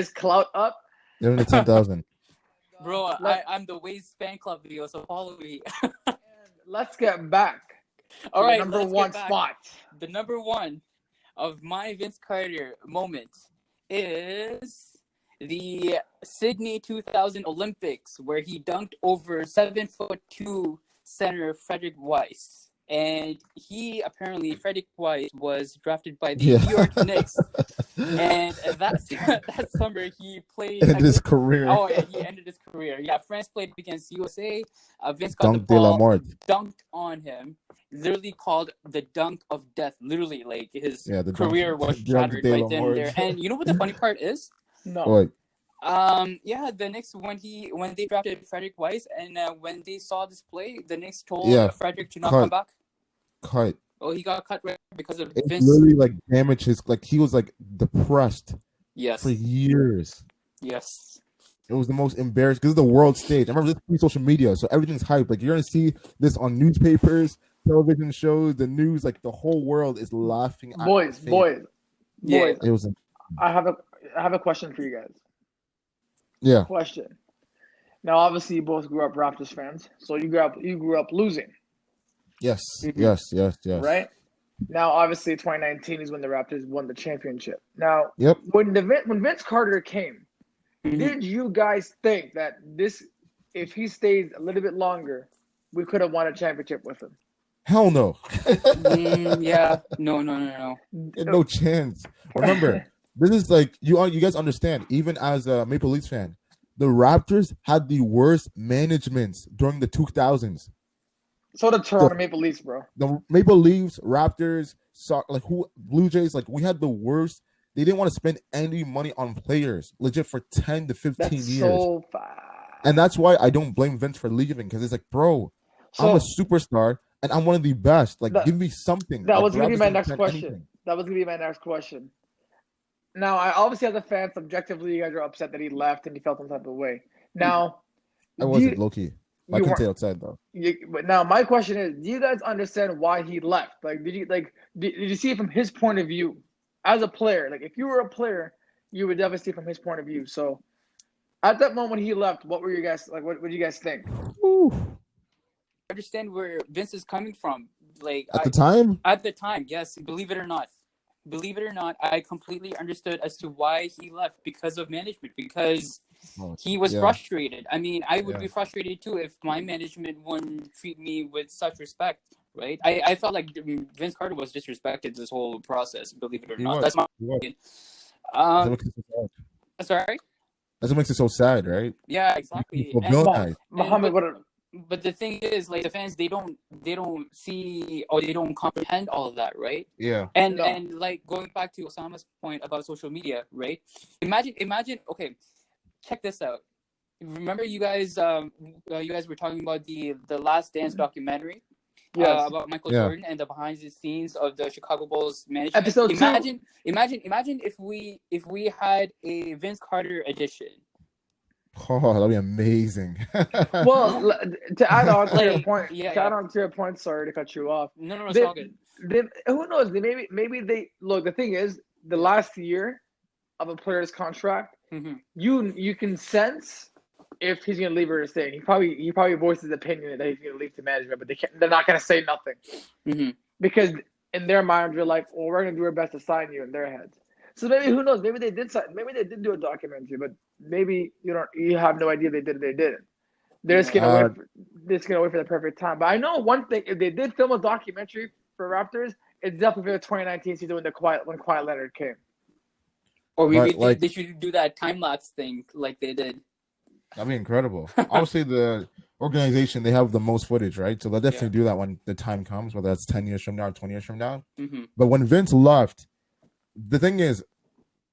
clout up. Give him the 10,000. Bro, I'm the WAYS fan club video, so follow me. Let's get back. All right, number 1 spot. The number 1 of my Vince Carter moment is the Sydney 2000 Olympics, where he dunked over 7'2" center Frederick Weiss. And Frederick Weiss was drafted by the New York Knicks. And that summer he played. Ended his career. Oh, yeah, he ended his career. Yeah, France played against USA. Vince got the ball, dunked on him. Literally called the dunk of death. Literally, like his career was shattered right then and there. And you know what the funny part is? No. What? The Knicks when they drafted Frederick Weiss and when they saw this play, the Knicks told Frederick to not come back. Cut. Oh, he got cut right because of Vince. Literally like damaged his, like he was like depressed. Yes. For years. Yes. It was the most embarrassing because it's the world stage. I remember this pre-social media, so everything's hype. Like you're gonna see this on newspapers, television shows, the news. Like the whole world is laughing. Boys. Yeah. It was. I have a question for you guys. Yeah. Question. Now, obviously, you both grew up Raptors fans, so you grew up losing. Yes. Yes. Right? Now, obviously, 2019 is when the Raptors won the championship. Now, yep. When Vince Carter came, did you guys think that if he stays a little bit longer, we could have won a championship with him? Hell no. Yeah. No. No chance. Remember, this is like you guys understand. Even as a Maple Leafs fan, the Raptors had the worst managements during the 2000s. So the Toronto Maple Leafs, bro. The Maple Leafs, Raptors, Blue Jays, like we had the worst. They didn't want to spend any money on players, legit, for 10 to 15 years. So fast. And that's why I don't blame Vince for leaving, because it's like, bro, I'm a superstar. and I'm one of the best. Like, That give me something. that Like, was the gonna be Raptors my didn't next spend question. anything. That was gonna be my next question. Now, I obviously as a fan, subjectively, you guys are upset that he left and you felt some type of way. Now, I do wasn't low key. I you couldn't weren't? stay outside though. But now my question is, do you guys understand why he left? Like, did you see it from his point of view as a player? Like, if you were a player, you would definitely see it from his point of view. So, at that moment he left, what were you guys like? What did you guys think? Ooh. Understand where Vince is coming from. Like At the time, yes, believe it or not, I completely understood as to why he left, because of management, because he was frustrated. I mean, I would be frustrated too if my management wouldn't treat me with such respect, right? I felt like Vince Carter was disrespected this whole process, believe it or not. That's my opinion. Sorry? That's what makes it so sad, right? Yeah, exactly. Mohammed, but the thing is, like, the fans, they don't see, or they don't comprehend all of that, right? Yeah. And like, going back to Osama's point about social media, right? Imagine. Okay, check this out. Remember, you guys were talking about the Last Dance documentary, about Michael Jordan and the behind the scenes of the Chicago Bulls management. Episode 2. Imagine if we had a Vince Carter edition. Oh, that'd be amazing. Well, to add on to your point, add on to your point, sorry to cut you off. No, it's all good. Who knows? Maybe they look. The thing is, the last year of a player's contract, you can sense if he's gonna leave or stay. He probably voiced his opinion that he's gonna leave to management, but they're not gonna say nothing because in their minds they're like, well, we're gonna do our best to sign you in their heads. So maybe, who knows? Maybe they did do a documentary, but maybe you have no idea they did or they didn't. They're just gonna wait for the perfect time. But I know one thing: if they did film a documentary for Raptors, it's definitely for the 2019 season when Kawhi Leonard came. Or maybe they should do that time lapse thing like they did. That'd be incredible. Obviously, the organization, they have the most footage, right? So they'll definitely do that when the time comes, whether that's 10 years from now or 20 years from now. But when Vince left, the thing is,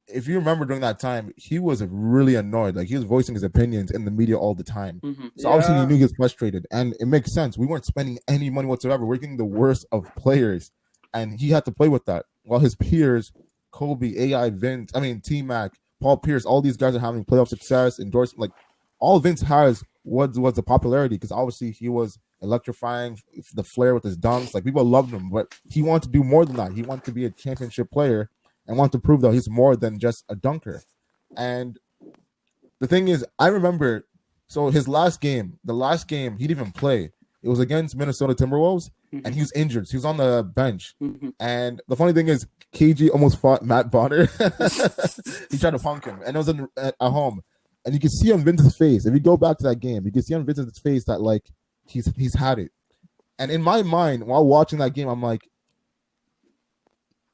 if you remember during that time, he was really annoyed. Like, he was voicing his opinions in the media all the time. So obviously he knew he was frustrated. And it makes sense. We weren't spending any money whatsoever. We're getting the worst of players. And he had to play with that. While his peers, Kobe, AI, Vince, T-Mac, Paul Pierce, all these guys are having playoff success, endorsement. Like, all Vince has was the popularity, because obviously he was electrifying, the flair with his dunks. Like, people loved him. But he wanted to do more than that. He wanted to be a championship player and want to prove that he's more than just a dunker. And the thing is, I remember, so the last game, he didn't even play. It was against Minnesota Timberwolves, and he was injured. So he was on the bench. And the funny thing is, KG almost fought Matt Bonner. He tried to punk him, and it was at home. And you can see on Vince's face, if you go back to that game, you can see on Vince's face that, like, he's had it. And in my mind, while watching that game, I'm like,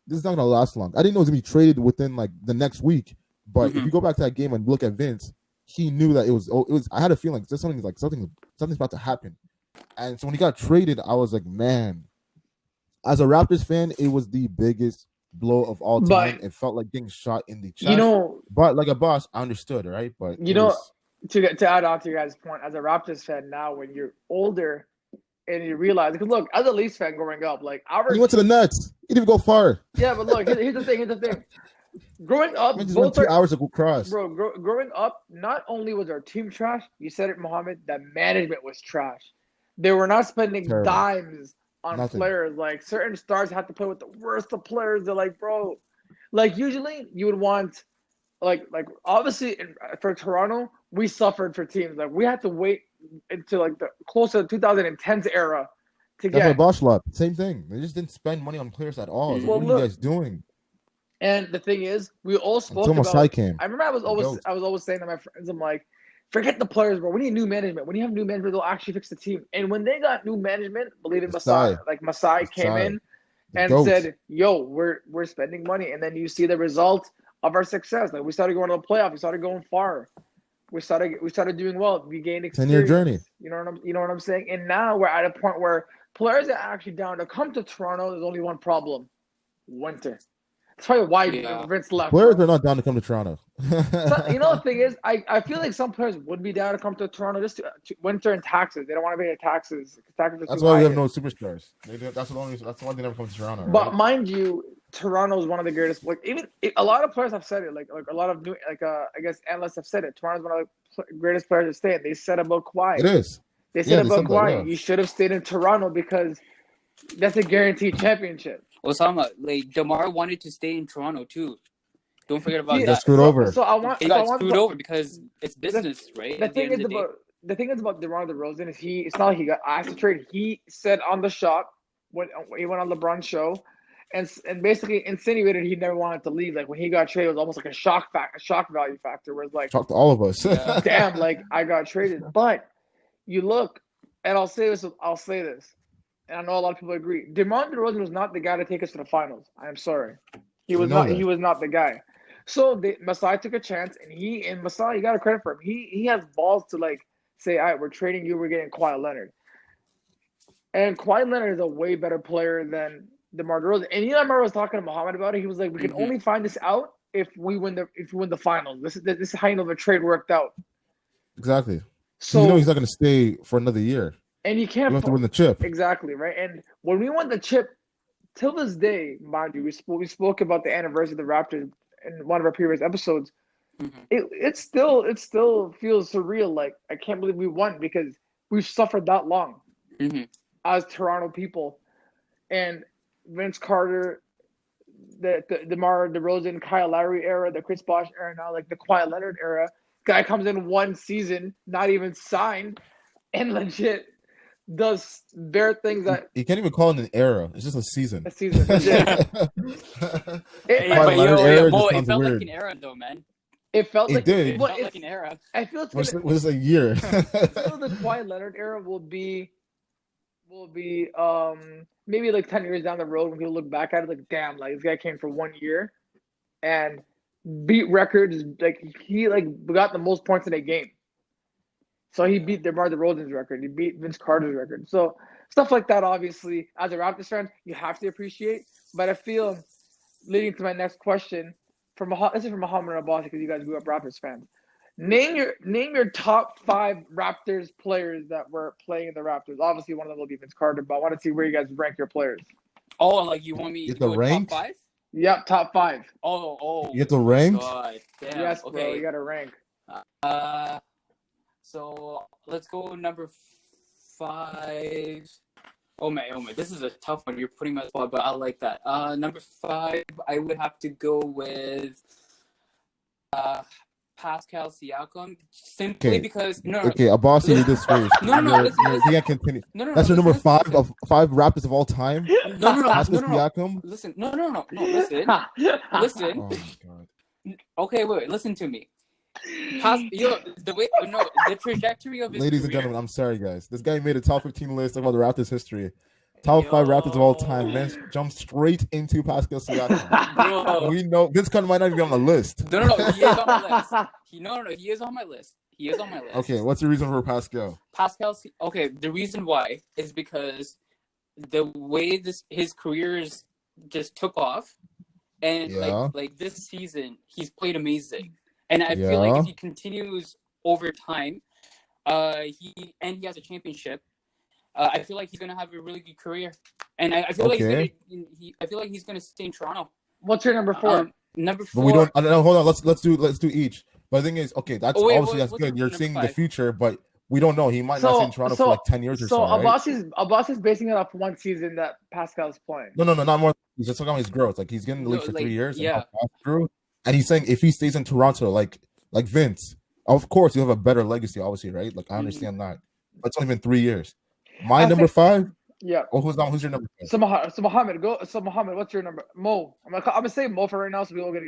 this is not gonna last long. I didn't know it was gonna be traded within like the next week. But if you go back to that game and look at Vince, he knew that it was. I had a feeling something's about to happen. And so when he got traded, I was like, man. As a Raptors fan, it was the biggest blow of all time. It felt like getting shot in the chest. But like a boss, I understood, right? But to add on to your guys' point, as a Raptors fan now, when you're older and you realize, because look, as a Leafs fan growing up, like he went to the Nets. He didn't even go far. Yeah, but look, here's the thing. Growing up, just went 2 hours to go cross. Bro, growing up, not only was our team trash, you said it, Mohammed, that management was trash. They were not spending dimes on players. Like, certain stars had to play with the worst of players. They're like, bro, like, usually you would want, like obviously for Toronto, we suffered for teams. Like, we had to wait into like the closer to 2010s era to get. That's Bosch lot. Same thing. They just didn't spend money on players at all. Well, what are you guys doing? And the thing is, we all spoke about. I remember I was always saying to my friends, I'm like, forget the players, bro. We need new management. When you have new management, they'll actually fix the team. And when they got new management, believe it, Masai came in and said, "Yo, we're spending money." And then you see the result of our success. Like, we started going to the playoffs. We started going far. We started doing well. We gained experience. 10-year journey. You know what I'm saying? And now we're at a point where players are actually down to come to Toronto. There's only one problem: winter. That's probably why Yeah. Vince left. Players bro. are not down to come to Toronto. So, you know the thing is, I feel like some players would be down to come to Toronto just to winter and taxes. They don't want to pay the taxes. Taxes are That's too why we high have here. no superstars. That's why they never come to Toronto. Right? But mind you, Toronto is one of the greatest. Like a lot of players have said it. Like a lot of new I guess analysts have said it. Toronto's one of the greatest players to stay. And they said about Kawhi. It is. They said about said that, Kawhi, yeah. you should have stayed in Toronto because that's a guaranteed championship. Osama, like DeMar wanted to stay in Toronto too. Don't forget about He that. got screwed over. So I want. He so I got want screwed over because it's business, right? The At the thing end is of the day. about the thing is about DeMar DeRozan is it's not like he got asked to trade. He said on the shop when he went on LeBron's show, and basically insinuated he never wanted to leave. Like when he got traded, it was almost like a shock value factor. Where it's like, Talk to all of us. Yeah. damn, like I got traded. But you look, and I'll say this, and I know a lot of people agree. DeMar DeRozan was not the guy to take us to the finals. I'm sorry, he was not. He was not the guy. So Masai took a chance, and Masai, you got to credit for him. He has balls to like say, all right, we're trading you, we're getting Kawhi Leonard. And Kawhi Leonard is a way better player than DeMar DeRozan. And I remember I was talking to Mohammed about it. He was like, we can only find this out if we win the finals. This is how you know the trade worked out. Exactly. So you know he's not going to stay for another year. And you can't. You have to win the chip. Exactly, right? And when we won the chip, till this day, mind you, we spoke about the anniversary of the Raptors in one of our previous episodes. Mm-hmm. It still feels surreal. Like I can't believe we won because we've suffered that long as Toronto people. And Vince Carter, the DeMar DeRozan, Kyle Lowry era, the Chris Bosh era, now like the Kawhi Leonard era. Guy comes in one season, not even signed, and legit does bare things that you can't even call it an era. It's just a season. A season. It felt like an era, though, man. It felt like it felt like an era. I feel it's was a year. So the Kawhi Leonard era will be maybe like 10 years down the road when people look back at it like, damn, like this guy came for 1 year and beat records. Like he got the most points in a game. So he beat DeMar DeRozan's record. He beat Vince Carter's record. So stuff like that, obviously, as a Raptors fan, you have to appreciate. But I feel, leading to my next question, this is from Mohammed Abbasi because you guys grew up Raptors fans. Name your top 5 Raptors players that were playing in the Raptors. Obviously, one of them will be Vince Carter, but I want to see where you guys rank your players. Oh, like you want me to go rank? top 5? Yep, top 5. Oh. You get the rank? God, damn. Yes, okay. bro, you got to rank. So let's go number 5. Oh man, this is a tough one. You're putting me on the spot, but I like that. Number 5, I would have to go with Pascal Siakam, simply because Okay, Abbasi, you this first. Listen. You can't continue. That's your number 5 of 5 Raptors of all time. Pascal Siakam. Listen, no. Listen. Oh my god. Okay, wait. Listen to me. The trajectory of his Ladies and career. gentlemen, I'm sorry, guys. This guy made a top 15 list about the Raptors history. Top 5 Raptors of all time. Man, jumped straight into Pascal Siakam. Bro. We know Vince Carter might not even be on the list. No. He is on my list. He is on my list. Okay, what's the reason for Pascal? Okay, the reason why is because the way his careers just took off, and like this season he's played amazing, and I feel like if he continues over time, he has a championship. I feel like he's gonna have a really good career, and I feel like he's gonna stay in Toronto. What's your number 4? Number 4. But we don't. I don't know. Hold on. Let's do each. But the thing is, okay, that's that's good. You're seeing the future, but we don't know. He might not stay in Toronto for like 10 years or so. So Abbasi's basing it off one season that Pascal's playing. No, not more. He's just talking about his growth. Like he's getting in the league for 3 years. Yeah. And he's saying if he stays in Toronto, like Vince, of course he'll have a better legacy, obviously, right? Like I understand that. But it's only been 3 years. My number 5. Yeah. Oh, who's your number 5? So Mohammed, what's your number? Mo. I'm gonna say Mo for right now, so we all get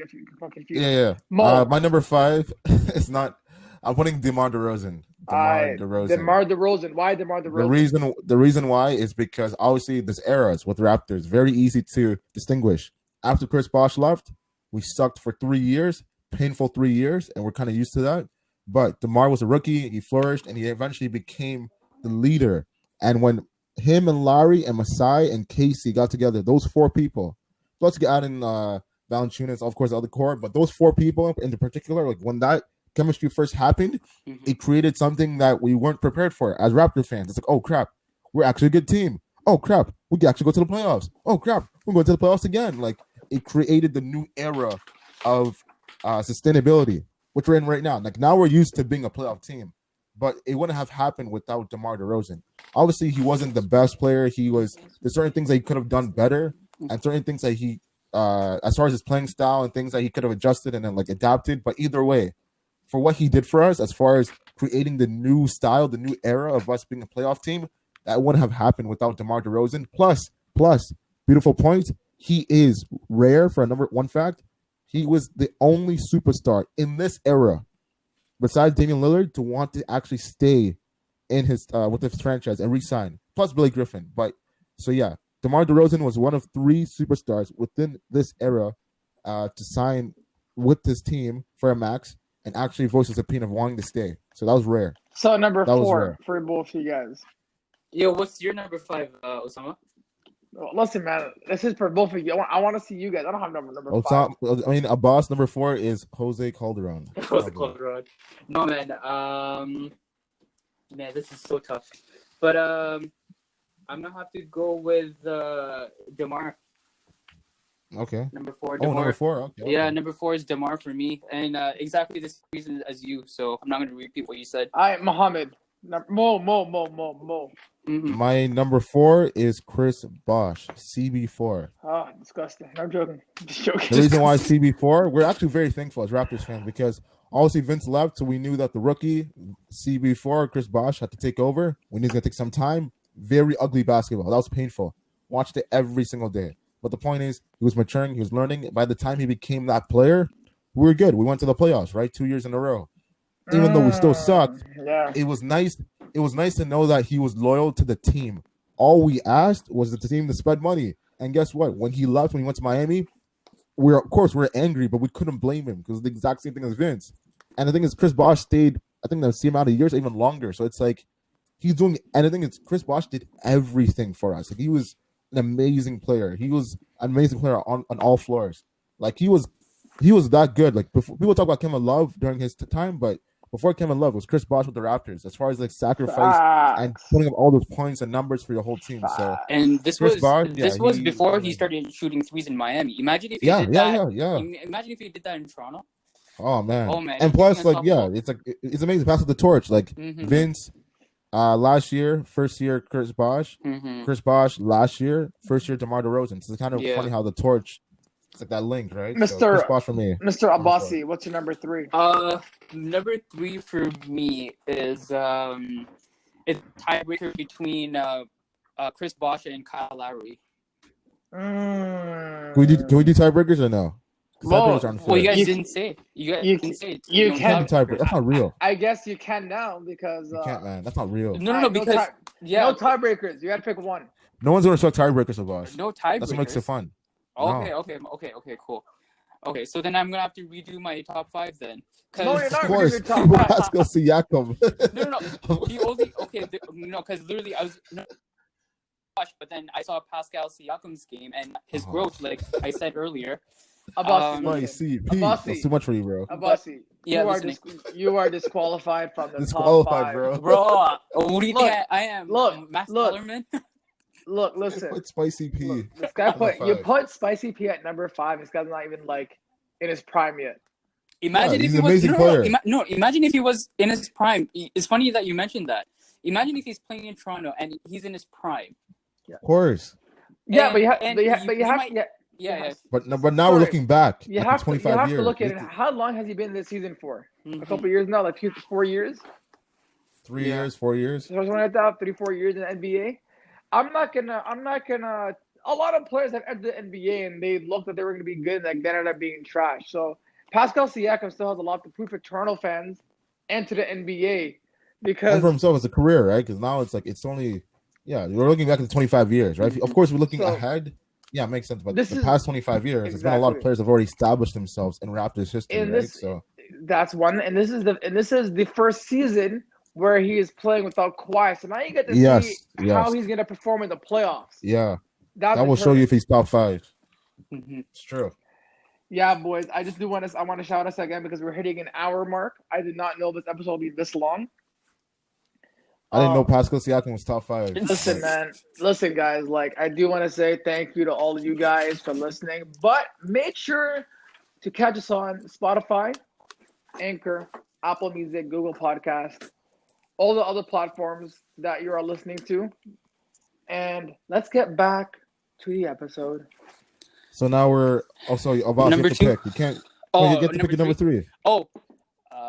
confused. Yeah. Mo. My number 5 is not. I'm putting DeMar DeRozan. DeMar DeRozan. Why DeMar DeRozan? The reason why is because obviously this eras with Raptors very easy to distinguish. After Chris Bosh left, we sucked for 3 years, painful 3 years, and we're kind of used to that. But DeMar was a rookie. He flourished, and he eventually became the leader. And when him and Larry and Masai and Casey got together, those 4 people, plus add in Valanciunas, of course, the other core. But those 4 people in particular, like when that chemistry first happened, it created something that we weren't prepared for as Raptors fans. It's like, oh crap, we're actually a good team. Oh crap, we can actually go to the playoffs. Oh crap, we're going to the playoffs again. Like it created the new era of sustainability, which we're in right now. Like now we're used to being a playoff team, but it wouldn't have happened without DeMar DeRozan. Obviously, he wasn't the best player. There's certain things that he could have done better, and certain things that he, as far as his playing style and things that he could have adjusted and then like adapted. But either way, for what he did for us, as far as creating the new style, the new era of us being a playoff team, that wouldn't have happened without DeMar DeRozan. Plus, beautiful point. He is rare for a number one fact. He was the only superstar in this era, besides Damian Lillard, to want to actually stay in his with this franchise and re-sign. Plus Billy Griffin. But so yeah, DeMar DeRozan was one of 3 superstars within this era to sign with this team for a max and actually voice his opinion of wanting to stay. So that was rare. So number 4 for both of you guys. Yo, what's your number 5, Osama? Listen, man, this is for both of you. I want to see you guys. I don't have number 5. I mean, a boss number 4 is Jose Calderon. Jose Calderon. No, man. Man, this is so tough. But I'm gonna have to go with DeMar. Okay. Number 4. DeMar. Oh, number 4. Okay. Yeah, number 4 is DeMar for me, and exactly the same reason as you. So I'm not gonna repeat what you said. Mohammed. Mo. My number 4 is Chris Bosh, CB4. Oh, disgusting. I'm joking. Just joking. The reason why CB4, we're actually very thankful as Raptors fans because obviously Vince left, so we knew that the rookie CB4, Chris Bosh, had to take over. We knew it's going to take some time. Very ugly basketball. That was painful. Watched it every single day. But the point is, he was maturing. He was learning. By the time he became that player, we were good. We went to the playoffs, right? 2 years in a row. Even though we still sucked, it was nice. It was nice to know that he was loyal to the team. All we asked was the team to spend money. And guess what? When he left, when he went to Miami, we're angry, but we couldn't blame him because it's the exact same thing as Vince. And the thing is, Chris Bosh stayed, I think, the same amount of years, even longer. So it's like he's doing anything. Chris Bosh did everything for us. Like he was an amazing player. He was an amazing player on all floors. Like he was that good. Like before, people talk about Kevin Love during his time, but before Kevin Love was Chris Bosh with the Raptors, as far as like sacrifice and putting up all those points and numbers for your whole team. So and this was before he started shooting threes in Miami. Imagine if he did that. Imagine if he did that in Toronto. Oh man. And plus, like, it's amazing. Pass with the torch. Like Vince, last year, first year Chris Bosh. Chris Bosh last year, first year DeMar DeRozan. So it's kind of funny how the torch. It's like that link, right? Mr. So for me. Mr. Abbasi, what's your number 3? Number 3 for me is it's a tiebreaker between Chris Bosh and Kyle Lowry. Can we do tiebreakers or no? Well, you guys didn't say it. You didn't say it. You can tiebreaker. That's not real. I guess you can now because you can't, man. That's not real. No, because no tiebreakers. You got to pick one. No one's gonna respect tiebreakers of us. No tiebreakers. That's what makes it fun. Okay, cool. Okay, so then I'm gonna have to redo my top 5 then. No, you're not. Of course, Pascal Siakam. No. He only because literally I was. But then I saw Pascal Siakam's game and his growth, like I said earlier. Abbasi, that's too much for you, bro. Abbasi, you are disqualified from the top 5, bro. What do you think I am? Max Kellerman? Look, listen. Put Spicy P. Look, this guy put Spicy P at number 5. This guy's not even like in his prime yet. Imagine if he was imagine if he was in his prime. It's funny that you mentioned that. Imagine if he's playing in Toronto and he's in his prime. Yeah. Of course. Yeah, but now we're looking back. You have 25 years. To look at it. How long has he been this season for? A couple of years now, like 4 years. 3 years, 4 years. Something like that. 3-4 years in the NBA. I'm not gonna. A lot of players have entered the NBA and they looked that they were gonna be good, and like they ended up being trash. So Pascal Siakam still has a lot to prove for Toronto fans and to the NBA because for himself as a career, right? Because now it's only we're looking back at the 25 years, right? Of course, we're looking ahead. Yeah, it makes sense. But the past 25 years, there's been a lot of players that have already established themselves in Raptors history, right? So that's one, and this is the first season where he is playing without Kawhi. So now you get to see how he's going to perform in the playoffs. Yeah. That will show you if he's top 5. Mm-hmm. It's true. Yeah, boys. I just do want to. I want to shout us again because we're hitting an hour mark. I did not know this episode would be this long. I didn't know Pascal Siakam was top 5. Listen, man. Listen, guys. Like, I do want to say thank you to all of you guys for listening. But make sure to catch us on Spotify, Anchor, Apple Music, Google Podcast, all the other platforms that you are listening to. And let's get back to the episode. So now we're also about Number to 2. pick. You can't. You get to pick your number 3. Oh.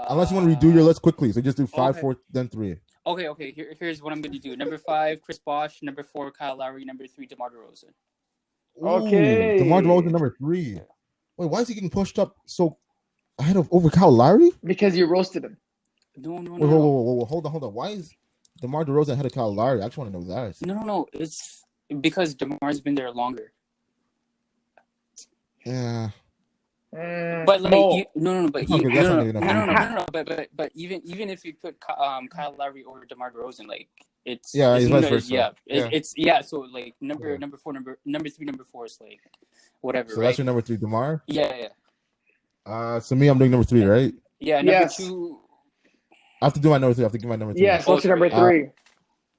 Unless you want to redo your list quickly, so just do 5, okay. 4, then 3. Okay. Here's what I'm gonna do. Number 5, Chris Bosh. Number 4, Kyle Lowry. Number 3, DeMar DeRozan. Okay. DeMar DeRozan number 3. Wait, why is he getting pushed up so ahead of over Kyle Lowry? Because you roasted him. No. Whoa. Hold on. Why is DeMar DeRozan ahead of Kyle Lowry? I just want to know that. No. It's because DeMar's been there longer. Yeah. But like but even if you put Kyle Lowry over DeMar DeRozan, like it's vice versa. So like number 4, number 3, number 4 is like whatever. So right? That's your number 3, DeMar. Yeah. So me, I'm doing number 3, right? Yeah. Number 2. I have to do my number 3. I have to give my number 3. Yes. What's your number 3?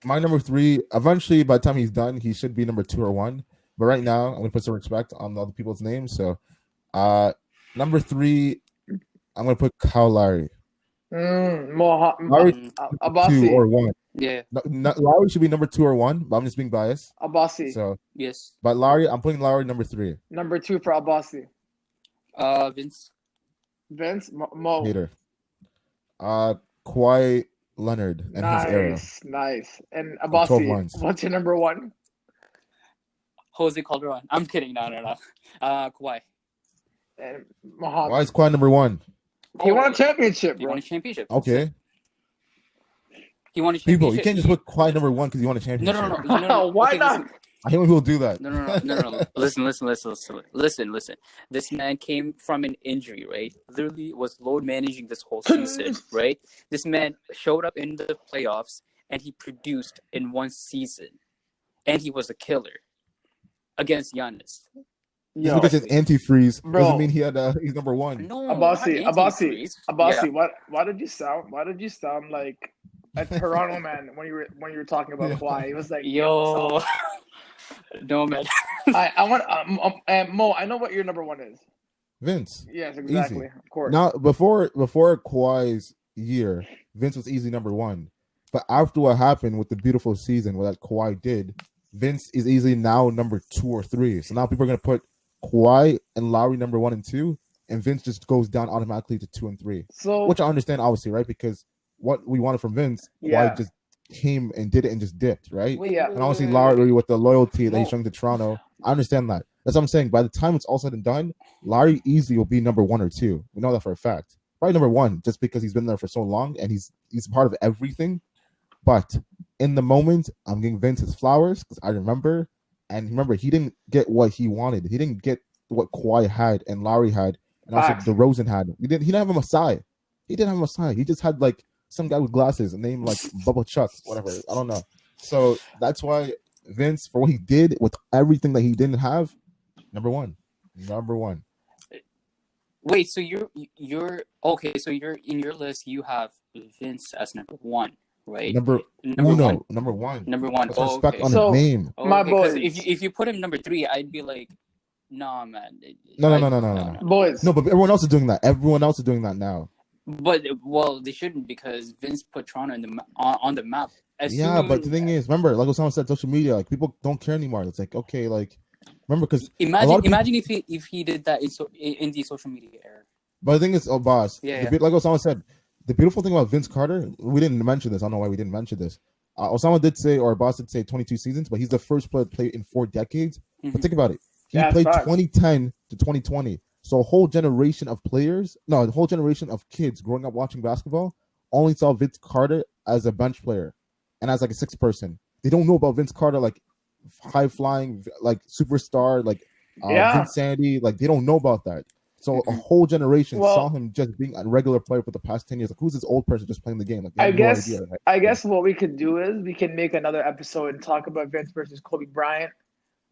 My number 3. Eventually, by the time he's done, he should be number 2 or 1. But right now, I'm gonna put some respect on the other people's names. So, number 3, I'm gonna put Kyle Lowry. Abbasi. 2 or 1. Yeah. Lowry should be number 2 or 1, but I'm just being biased. Abbasi. So yes. But I'm putting Lowry number 3. Number 2 for Abbasi. Vince. Mo. Hater. Kawhi Leonard and his era. Nice. And Abbasi. What's your number 1? Jose Calderon. I'm kidding. No. Kawhi. And Mohammed. Why is Kawhi number 1? He won a championship, bro. He won a championship. Okay. He won a championship. People, you can't just put Kawhi number 1 because he won a championship. No. Why not? I hate when people do that. No. Listen. This man came from an injury, right? Literally was load managing this whole season, right? This man showed up in the playoffs and he produced in one season, and he was a killer against Giannis. Just because it's antifreeze doesn't mean he's number 1. No, Abbasi. Yeah. Why did you sound like a Toronto man when you were talking about Kawhi? It was like, yo, no man. I want Mo. I know what your number 1 is. Vince. Yes, exactly. Easy. Of course. Now before Kawhi's year, Vince was easily number 1. But after what happened with the beautiful season what Kawhi did, Vince is easily now number 2 or 3. So now people are gonna put Kawhi and Lowry number 1 and 2, and Vince just goes down automatically to 2 and 3. So, which I understand, obviously, right? Because what we wanted from Vince, Kawhi just came and did it and just dipped, right? And obviously Lowry with the loyalty that he's showing to Toronto, I understand that. That's what I'm saying. By the time it's all said and done, Lowry easily will be number 1 or 2. We know that for a fact. Probably number 1, just because he's been there for so long and he's part of everything. But in the moment, I'm giving Vince his flowers because I remember. And remember, he didn't get what he wanted. He didn't get what Kawhi had and Lowry had, and also DeRozan had. He didn't have a Messiah. He didn't have a Messiah. He just had like some guy with glasses, named like Bubba Chuck, whatever. I don't know. So that's why Vince, for what he did with everything that he didn't have, number 1. Wait, so you're okay? So you're in your list. You have Vince as number 1. Right. Number 1. Number 1. Respect on his name. My boy. If you put him number 3, I'd be like, nah, man. No. Boys. No, but everyone else is doing that. Everyone else is doing that now. But they shouldn't because Vince put Toronto on the map. But the thing is, remember, like Osama said, social media, like people don't care anymore. It's like, okay, like remember because imagine if he did that in the social media era. But the thing is, boss, like Osama said. The beautiful thing about Vince Carter, we didn't mention this. I don't know why we didn't mention this. Osama did say, or Boss did say 22 seasons, but he's the first player to play in 4 decades. Mm-hmm. But think about it. He played 2010 to 2020. So a whole generation of kids growing up watching basketball only saw Vince Carter as a bench player and as like a 6th person. They don't know about Vince Carter, like high-flying, like superstar, like Vinsanity. Like they don't know about that. So a whole generation saw him just being a regular player for the past 10 years. Like, who's this old person just playing the game? Like, I guess what we could do is we can make another episode and talk about Vince versus Kobe Bryant,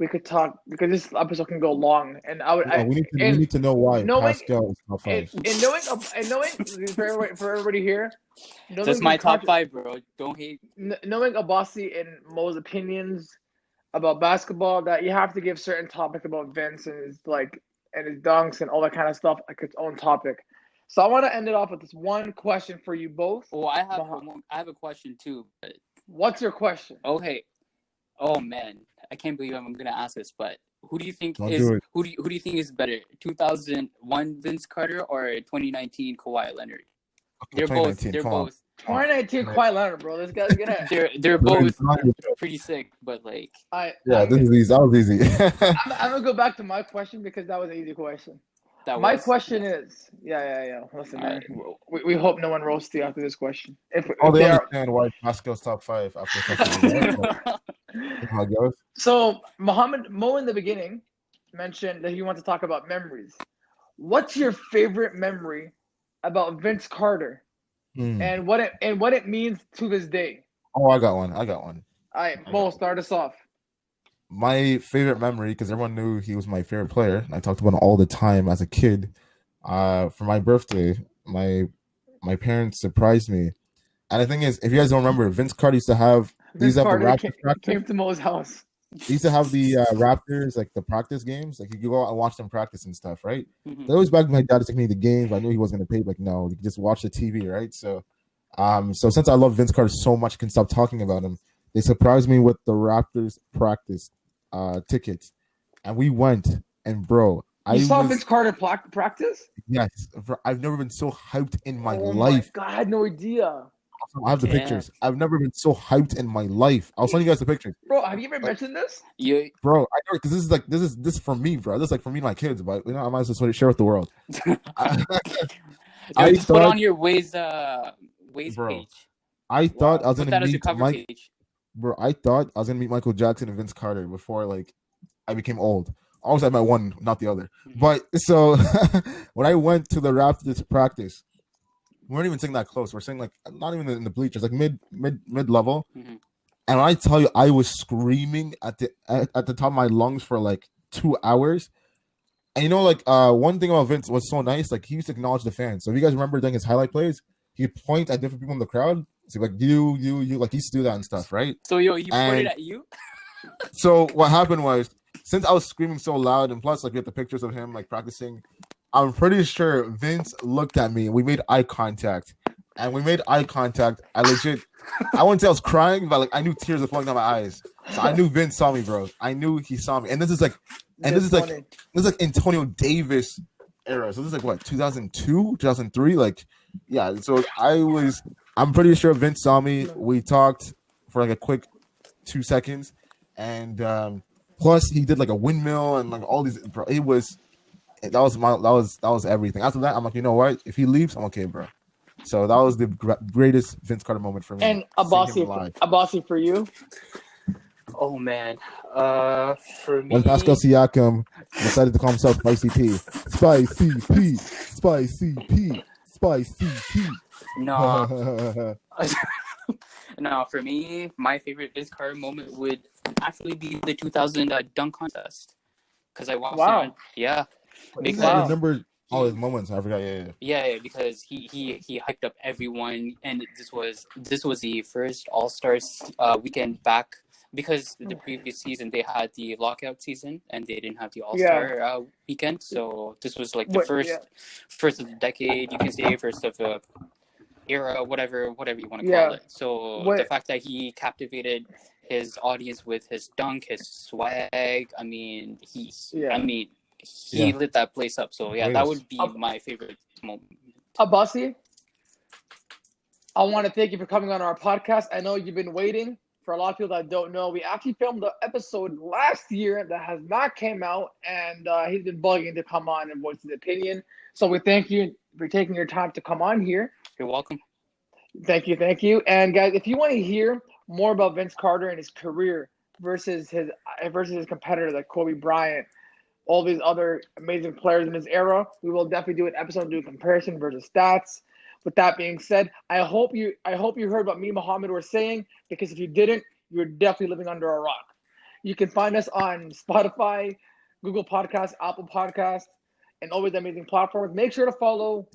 we could talk because this episode can go long, and We need to know why knowing Pascal is top and, 5. knowing for everybody here, That's my top 5, bro. Don't hate. Knowing Abbasi and Mo's opinions about basketball, that you have to give certain topics about Vince and his dunks and all that kind of stuff like its own topic. So I want to end it off with this one question for you both. Oh, I have a question too. But... What's your question? Okay. Oh man, I can't believe I'm gonna ask this, but who do you think Don't is do it. who do you think is better, 2001 Vince Carter or 2019 Kawhi Leonard? They're both 2019 Kawhi Leonard, bro. This guy's gonna. They're both pretty sick, but like. This is easy. That was easy. I'm gonna go back to my question because that was an easy question. My question is, Listen, man, we hope no one roasts you after this question. If they understand why Pascal's top 5 after how it goes. So Mo in the beginning mentioned that he wants to talk about memories. What's your favorite memory about Vince Carter and what it means to this day? Oh, I got one. All right, Mo, start us off. My favorite memory, because everyone knew he was my favorite player, and I talked about him all the time as a kid. For my birthday, my parents surprised me. And the thing is, if you guys don't remember, Vince Carter used to have the Raptors practice. Came to Mo's house. He used to have the Raptors, like the practice games. Like you could go out and watch them practice and stuff, right? Mm-hmm. They always begged my dad to take me to the games. I knew he wasn't going to pay. Like, no, you could just watch the TV, right? So since I love Vince Carter so much, I can stop talking about him. They surprised me with the Raptors practice tickets, and we went. And bro, you saw Vince Carter practice? Yes, I've never been so hyped in my life. My God, I had no idea. I have the pictures. I've never been so hyped in my life. I'll send you guys the pictures. Bro, have you ever mentioned this? Yeah. Bro, I know because this is for me, bro. This is like for me and my kids, but I might as well share with the world. I just put on your WAYS page. I thought I was gonna meet Bro, I thought I was gonna meet Michael Jackson and Vince Carter before I became old. Obviously, I met one, not the other. Mm-hmm. But so when I went to the Raptors practice, we weren't even sitting that close. We're sitting not even in the bleachers, like mid level. Mm-hmm. And when I tell you, I was screaming at the top of my lungs for 2 hours. And one thing about Vince was so nice. He used to acknowledge the fans. So if you guys remember during his highlight plays, he'd point at different people in the crowd. So you, he used to do that and stuff, right? So he pointed at you? So what happened was, since I was screaming so loud, and plus we had the pictures of him practicing, I'm pretty sure Vince looked at me and we made eye contact. I wouldn't say I was crying, but I knew tears were flowing down my eyes. So I knew Vince saw me, bro. I knew he saw me. And this is Antonio Davis era. So this is what, 2002, 2003? So I'm pretty sure Vince saw me. We talked for a quick 2 seconds, and plus he did a windmill and all these. Bro, that was everything. After that, I'm like, you know what? If he leaves, I'm okay, bro. So that was the greatest Vince Carter moment for me. And Abbasi for you. Oh man, for me, when Pascal Siakam decided to call himself Spicy P, Spicy P, Spicy P, Spicy P. No. No, for me, my favorite Vince Carter moment would actually be the 2000 dunk contest. Because I watched it. Yeah. Because I remember all his moments. I forgot. Yeah, because he hyped up everyone, and this was the first All-Stars weekend back, because the previous season they had the lockout season and they didn't have the All-Star weekend. So this was the first of the decade, you can say, first of the era, whatever you want to call it. So the fact that he captivated his audience with his dunk, his swag, he lit that place up. So that would be my favorite moment. Abbasi, I want to thank you for coming on our podcast. I know you've been waiting. For a lot of people that don't know, we actually filmed the episode last year that has not came out, and he's been bugging to come on and voice his opinion. So we thank you for taking your time to come on here. You're welcome. Thank you. And guys, if you want to hear more about Vince Carter and his career versus his competitors like Kobe Bryant, all these other amazing players in his era, we will definitely do an episode doing comparison versus stats. With that being said, I hope you heard what me and Mohammed were saying, because if you didn't, you're definitely living under a rock. You can find us on Spotify, Google Podcasts, Apple Podcasts, and all the amazing platforms. Make sure to follow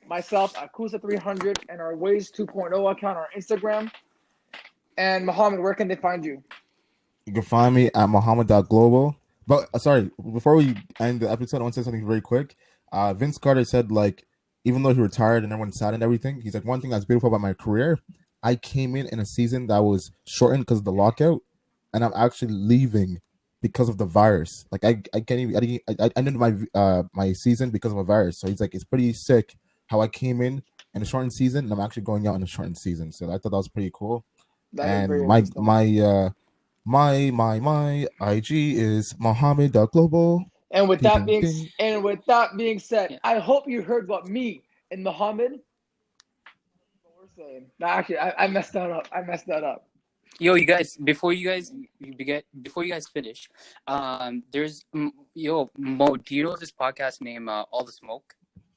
myself at Kusa300 and our Ways 2.0 account on Instagram. And Mohammed, where can they find you? You can find me at Mohammed.global. But sorry, before we end the episode, I want to say something very quick. Vince Carter said, like, even though he retired and everyone's sad and everything, he's like, one thing that's beautiful about my career, I came in a season that was shortened because of the lockout, and I'm actually leaving because of the virus. Like, I can't even, I ended my season because of a virus. So he's like, it's pretty sick how I came in a shortened season, and I'm actually going out in a shortened season. So I thought that was pretty cool. That is And very my IG is Mohammed.global. And with that being said, I hope you heard what me and Mohammed were saying. No, actually, I messed that up. Yo, you guys, before you guys finish, there's Mo. Do you know this podcast name, All the Smoke,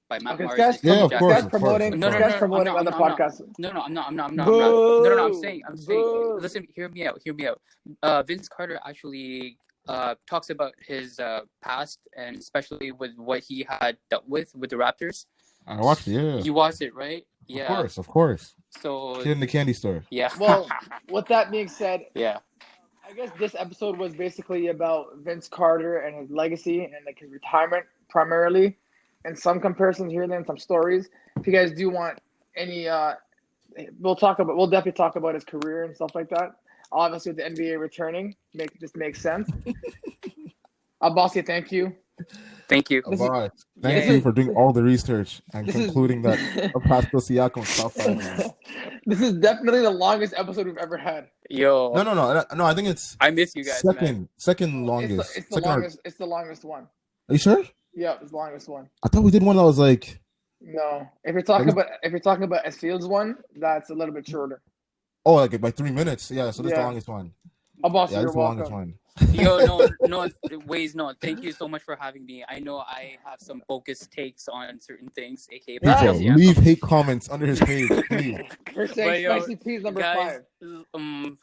by Matt Mars? Yeah, of course. Promoting other podcasts. No, I'm not. No, I'm saying. Listen, hear me out. Vince Carter actually talks about his past, and especially with what he had dealt with the Raptors. I watched it. Yeah, you watched it, right? Yeah, of course. So Kid in the candy store. Yeah. Well, with that being said, yeah, I guess this episode was basically about Vince Carter and his legacy and like his retirement primarily, and some comparisons here and there, and some stories. If you guys do want any, we'll definitely talk about his career and stuff like that. Obviously, with the NBA returning, makes sense. Abbasi, thank you. Thank you. Thank you for doing all the research and concluding that Pascal Siakam top 5. This is definitely the longest episode we've ever had. Yo. No. I think it's. I miss you guys. Second longest. It's the longest one. Are you sure? Yeah, it's the longest one. I thought we did one that was like. No, if you're talking about S Fields one, that's a little bit shorter. Oh, like by 3 minutes. Yeah, so this is the longest one. Abbasi, yeah, you're the longest one. Yo, no, Ways, no. Thank you so much for having me. I know I have some focused takes on certain things, aka leave hate comments under his page, please. We're saying spicy peas number 5.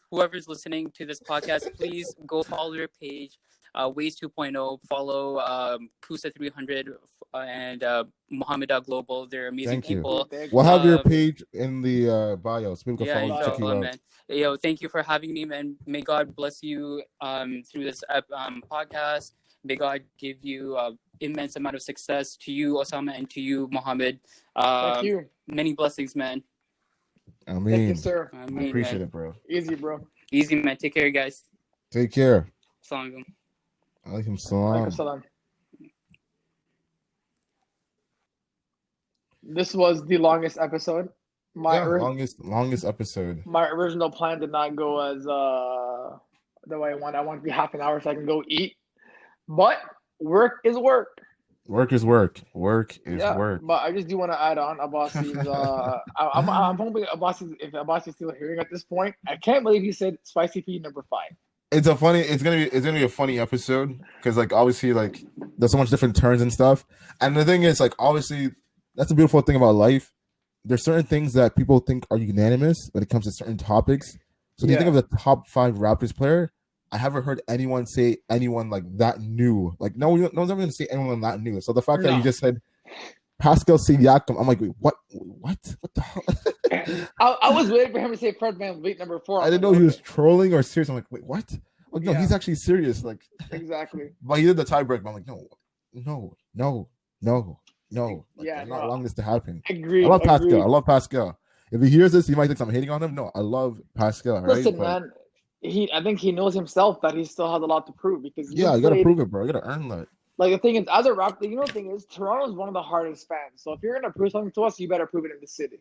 Whoever's listening to this podcast, please go follow their page, Ways 2.0. Follow Kusa300 and Mohammed.global. They're amazing people. We'll have your page in the bio, so people can follow check you out. Man. Yo, thank you for having me, man. May God bless you through this podcast. May God give you immense amount of success to you, Osama, and to you, Mohammed. Thank you. Many blessings, man. I mean, thank you, sir. I appreciate it, bro. Easy, bro. Easy, man. Take care, guys. Take care. Assalamualaikum. Alaikum salam. This was the longest episode. Longest episode. My original plan did not go as the way I want. I want to be half an hour so I can go eat. But work is work. Work is work. Work is work. But I just do want to add on Abbasi's. I'm hoping if Abbasi is still hearing at this point, I can't believe he said spicy pea number 5. It's gonna be a funny episode because like obviously like there's so much different turns and stuff. And the thing is like obviously that's the beautiful thing about life. There's certain things that people think are unanimous when it comes to certain topics. So if you think of the top 5 Raptors player, I haven't heard anyone say anyone like that new. Like no one's ever gonna say anyone that new. So the fact that you just said Pascal Siakam, I'm like, wait, what the hell? I was waiting for him to say Fred VanVleet number 4. I didn't know he was trolling or serious. I'm like, wait, what? Like, no, he's actually serious. Like exactly. But he did the tiebreak. But I'm like, no. Like, I'm not allowing this to happen. Agreed. I love Pascal. If he hears this, he might think I'm hating on him. No, I love Pascal. Listen, man. I think he knows himself that he still has a lot to prove because you gotta prove it, bro. You gotta earn that. Like the thing is, as a Raptor, the thing is, Toronto is one of the hardest fans. So if you're gonna prove something to us, you better prove it in the city.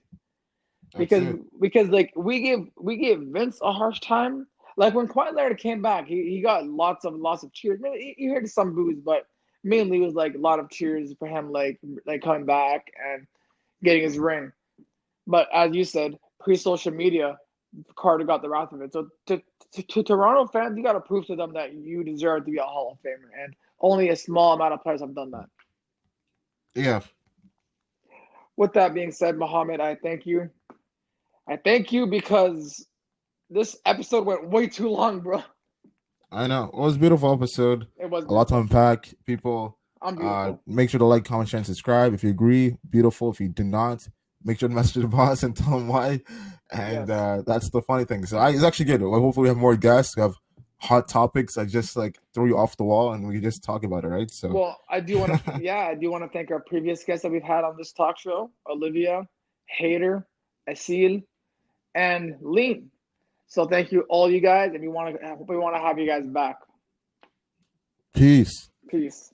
Because like we gave Vince a harsh time. Like when Kawhi Leonard came back, he got lots of cheers. Maybe you heard some boos, but mainly it was like a lot of cheers for him, like coming back and getting his ring. But as you said, pre-social media, Carter got the wrath of it. So to Toronto fans, you got to prove to them that you deserve to be a Hall of Famer, and only a small amount of players have done that. Yeah. With that being said, Mohammed, I thank you. I thank you because this episode went way too long, bro. I know. It was a beautiful episode. It was A lot to beautiful. unpack. People, I'm beautiful. make sure to like, comment, share, and subscribe. If you agree, beautiful. If you do not, make sure to message the boss and tell him why. And Yes. that's the funny thing. So it's actually good. Well, hopefully we have more guests. We have hot topics that just like throw you off the wall, and we just talk about it, right? So Well, I do want to, yeah, I do want to thank our previous guests that we've had on this talk show: Olivia, Hater, Asil, and Lean. So thank you all you guys, and we want to have you guys back. peace. Peace.